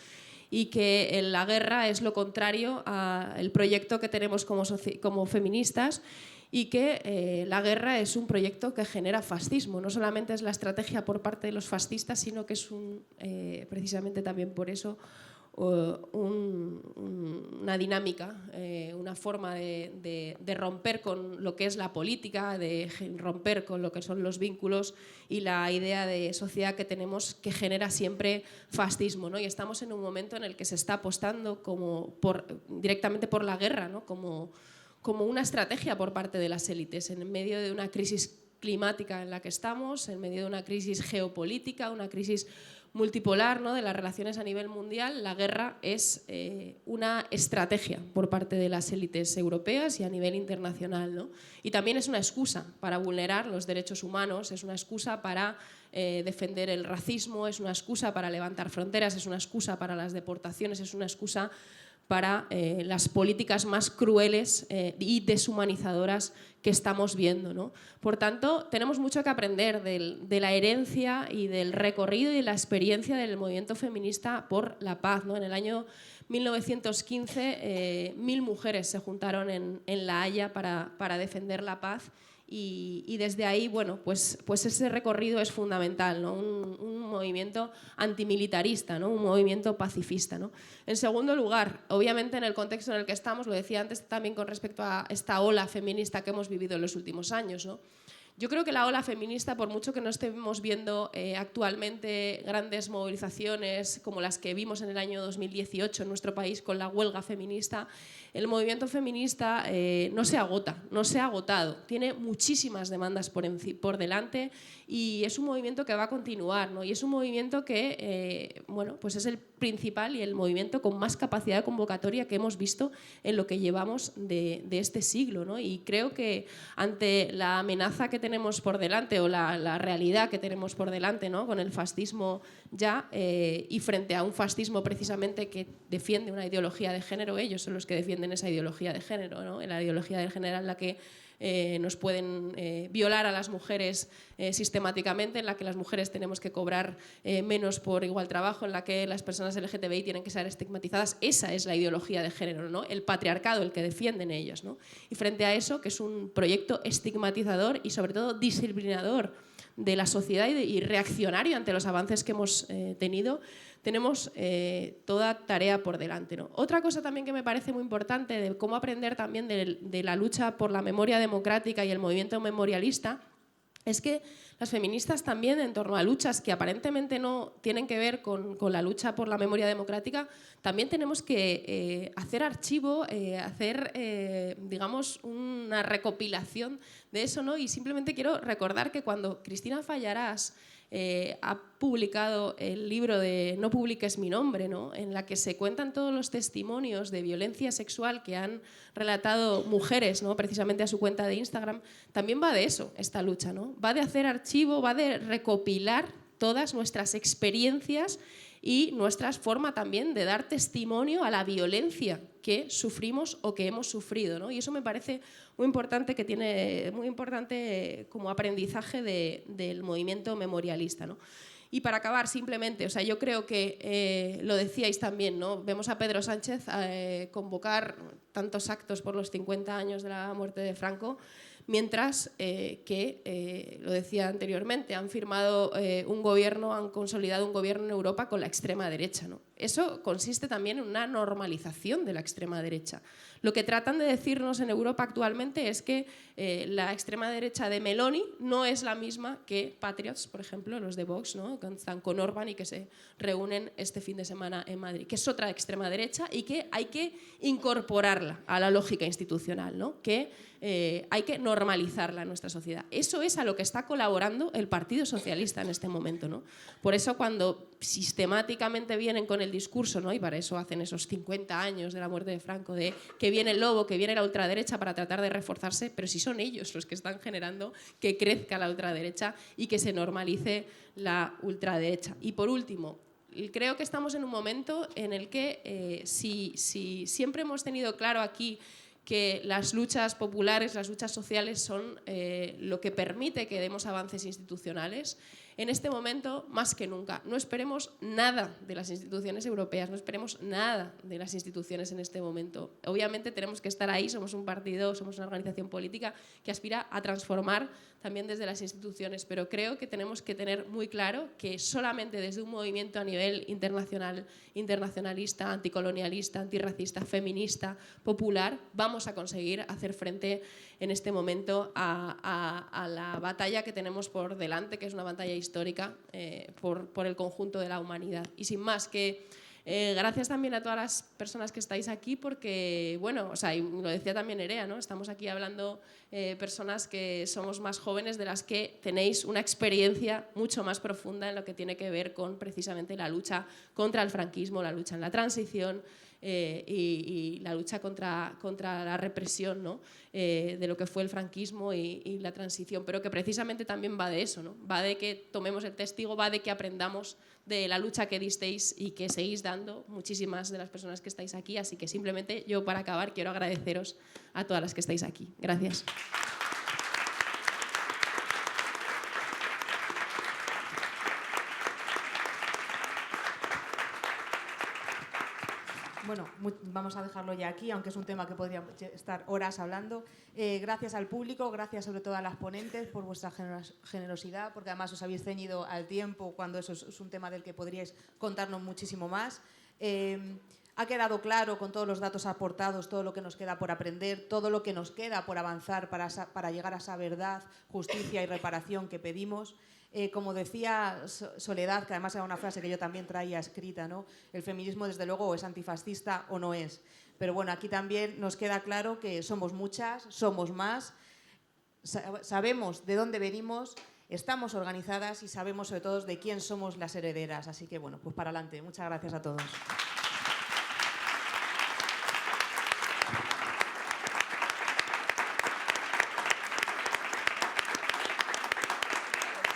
Y que la guerra es lo contrario al proyecto que tenemos como feministas, y que la guerra es un proyecto que genera fascismo. No solamente es la estrategia por parte de los fascistas, sino que es precisamente también por eso una dinámica, una forma de romper con lo que es la política, de romper con lo que son los vínculos y la idea de sociedad que tenemos, que genera siempre fascismo, ¿no? Y estamos en un momento en el que se está apostando directamente por la guerra, ¿no? Como una estrategia por parte de las élites, en medio de una crisis climática en la que estamos, en medio de una crisis geopolítica, una crisis multipolar, ¿no? De las relaciones a nivel mundial. La guerra es una estrategia por parte de las élites europeas y a nivel internacional, ¿no? Y también es una excusa para vulnerar los derechos humanos, es una excusa para defender el racismo, es una excusa para levantar fronteras, es una excusa para las deportaciones, es una excusa para las políticas más crueles y deshumanizadoras que estamos viendo, ¿no? Por tanto, tenemos mucho que aprender de la herencia y del recorrido y de la experiencia del movimiento feminista por la paz, ¿no? En el año 1915, 1000 mujeres se juntaron en La Haya para defender la paz. Y desde ahí, bueno, pues ese recorrido es fundamental, ¿no? Un movimiento antimilitarista, ¿no? Un movimiento pacifista, ¿no? En segundo lugar, obviamente en el contexto en el que estamos, lo decía antes también con respecto a esta ola feminista que hemos vivido en los últimos años, ¿no? Yo creo que la ola feminista, por mucho que no estemos viendo actualmente grandes movilizaciones como las que vimos en el año 2018 en nuestro país con la huelga feminista, el movimiento feminista no se agota, no se ha agotado. Tiene muchísimas demandas por delante y es un movimiento que va a continuar, ¿no? Y es un movimiento que bueno, pues es el principal y el movimiento con más capacidad de convocatoria que hemos visto en lo que llevamos de este siglo, ¿no? Y creo que ante la amenaza que tenemos por delante o la realidad que tenemos por delante, ¿no? Con el fascismo ya y frente a un fascismo precisamente que defiende una ideología de género, ellos son los que defienden esa ideología de género, ¿no? En la ideología de género en la que nos pueden violar a las mujeres sistemáticamente, en la que las mujeres tenemos que cobrar menos por igual trabajo, en la que las personas LGTBI tienen que ser estigmatizadas. Esa es la ideología de género, ¿no? El patriarcado, el que defienden ellos, ¿no? Y frente a eso, que es un proyecto estigmatizador y sobre todo disciplinador de la sociedad y reaccionario ante los avances que hemos tenido, tenemos toda tarea por delante, ¿no? Otra cosa también que me parece muy importante de cómo aprender también de la lucha por la memoria democrática y el movimiento memorialista es que las feministas también, en torno a luchas que aparentemente no tienen que ver con la lucha por la memoria democrática, también tenemos que hacer archivo, hacer, digamos, una recopilación de eso, ¿no? Y simplemente quiero recordar que cuando Cristina Fallarás ha publicado el libro de No publiques mi nombre, ¿no? En la que se cuentan todos los testimonios de violencia sexual que han relatado mujeres, ¿no? Precisamente a su cuenta de Instagram, también va de eso esta lucha, ¿no? Va de hacer archivo, va de recopilar todas nuestras experiencias y nuestra forma también de dar testimonio a la violencia que sufrimos o que hemos sufrido, ¿no? Y eso me parece muy importante, como aprendizaje del movimiento memorialista, ¿no? Y para acabar, simplemente, o sea, yo creo que, lo decíais también, ¿no? Vemos a Pedro Sánchez convocar tantos actos por los 50 años de la muerte de Franco, mientras lo decía anteriormente, han firmado un gobierno, han consolidado un gobierno en Europa con la extrema derecha, ¿no? Eso consiste también en una normalización de la extrema derecha. Lo que tratan de decirnos en Europa actualmente es que la extrema derecha de Meloni no es la misma que Patriots, por ejemplo, los de Vox, ¿no? Que están con Orbán y que se reúnen este fin de semana en Madrid, que es otra extrema derecha y que hay que incorporarla a la lógica institucional, ¿no? Que hay que normalizarla en nuestra sociedad. Eso es a lo que está colaborando el Partido Socialista en este momento, ¿no? Por eso cuando sistemáticamente vienen con el discurso, ¿no? Y para eso hacen esos 50 años de la muerte de Franco, de que viene el lobo, que viene la ultraderecha para tratar de reforzarse, pero si son ellos los que están generando que crezca la ultraderecha y que se normalice la ultraderecha. Y por último, creo que estamos en un momento en el que si siempre hemos tenido claro aquí que las luchas populares, las luchas sociales son lo que permite que demos avances institucionales. En este momento, más que nunca, no esperemos nada de las instituciones europeas, no esperemos nada de las instituciones en este momento. Obviamente tenemos que estar ahí, somos un partido, somos una organización política que aspira a transformar también desde las instituciones, pero creo que tenemos que tener muy claro que solamente desde un movimiento a nivel internacional, internacionalista, anticolonialista, antirracista, feminista, popular, vamos a conseguir hacer frente en este momento a la batalla que tenemos por delante, que es una batalla histórica por el conjunto de la humanidad. Y sin más, que gracias también a todas las personas que estáis aquí, porque, bueno, o sea, y lo decía también Nerea, ¿no? Estamos aquí hablando personas que somos más jóvenes, de las que tenéis una experiencia mucho más profunda en lo que tiene que ver con precisamente la lucha contra el franquismo, la lucha en la transición, y la lucha contra la represión, ¿no? De lo que fue el franquismo y la transición, pero que precisamente también va de eso, ¿no? Va de que tomemos el testigo, va de que aprendamos de la lucha que disteis y que seguís dando muchísimas de las personas que estáis aquí, así que simplemente yo, para acabar, quiero agradeceros a todas las que estáis aquí. Gracias. Bueno, vamos a dejarlo ya aquí, aunque es un tema que podríamos estar horas hablando. Gracias al público, gracias sobre todo a las ponentes por vuestra generosidad, porque además os habéis ceñido al tiempo cuando eso es un tema del que podríais contarnos muchísimo más. Ha quedado claro con todos los datos aportados todo lo que nos queda por aprender, todo lo que nos queda por avanzar para llegar a esa verdad, justicia y reparación que pedimos. Como decía Soledad, que además era una frase que yo también traía escrita, ¿no? El feminismo desde luego o es antifascista o no es. Pero bueno, aquí también nos queda claro que somos muchas, somos más, sabemos de dónde venimos, estamos organizadas y sabemos sobre todo de quién somos las herederas. Así que bueno, pues para adelante. Muchas gracias a todos.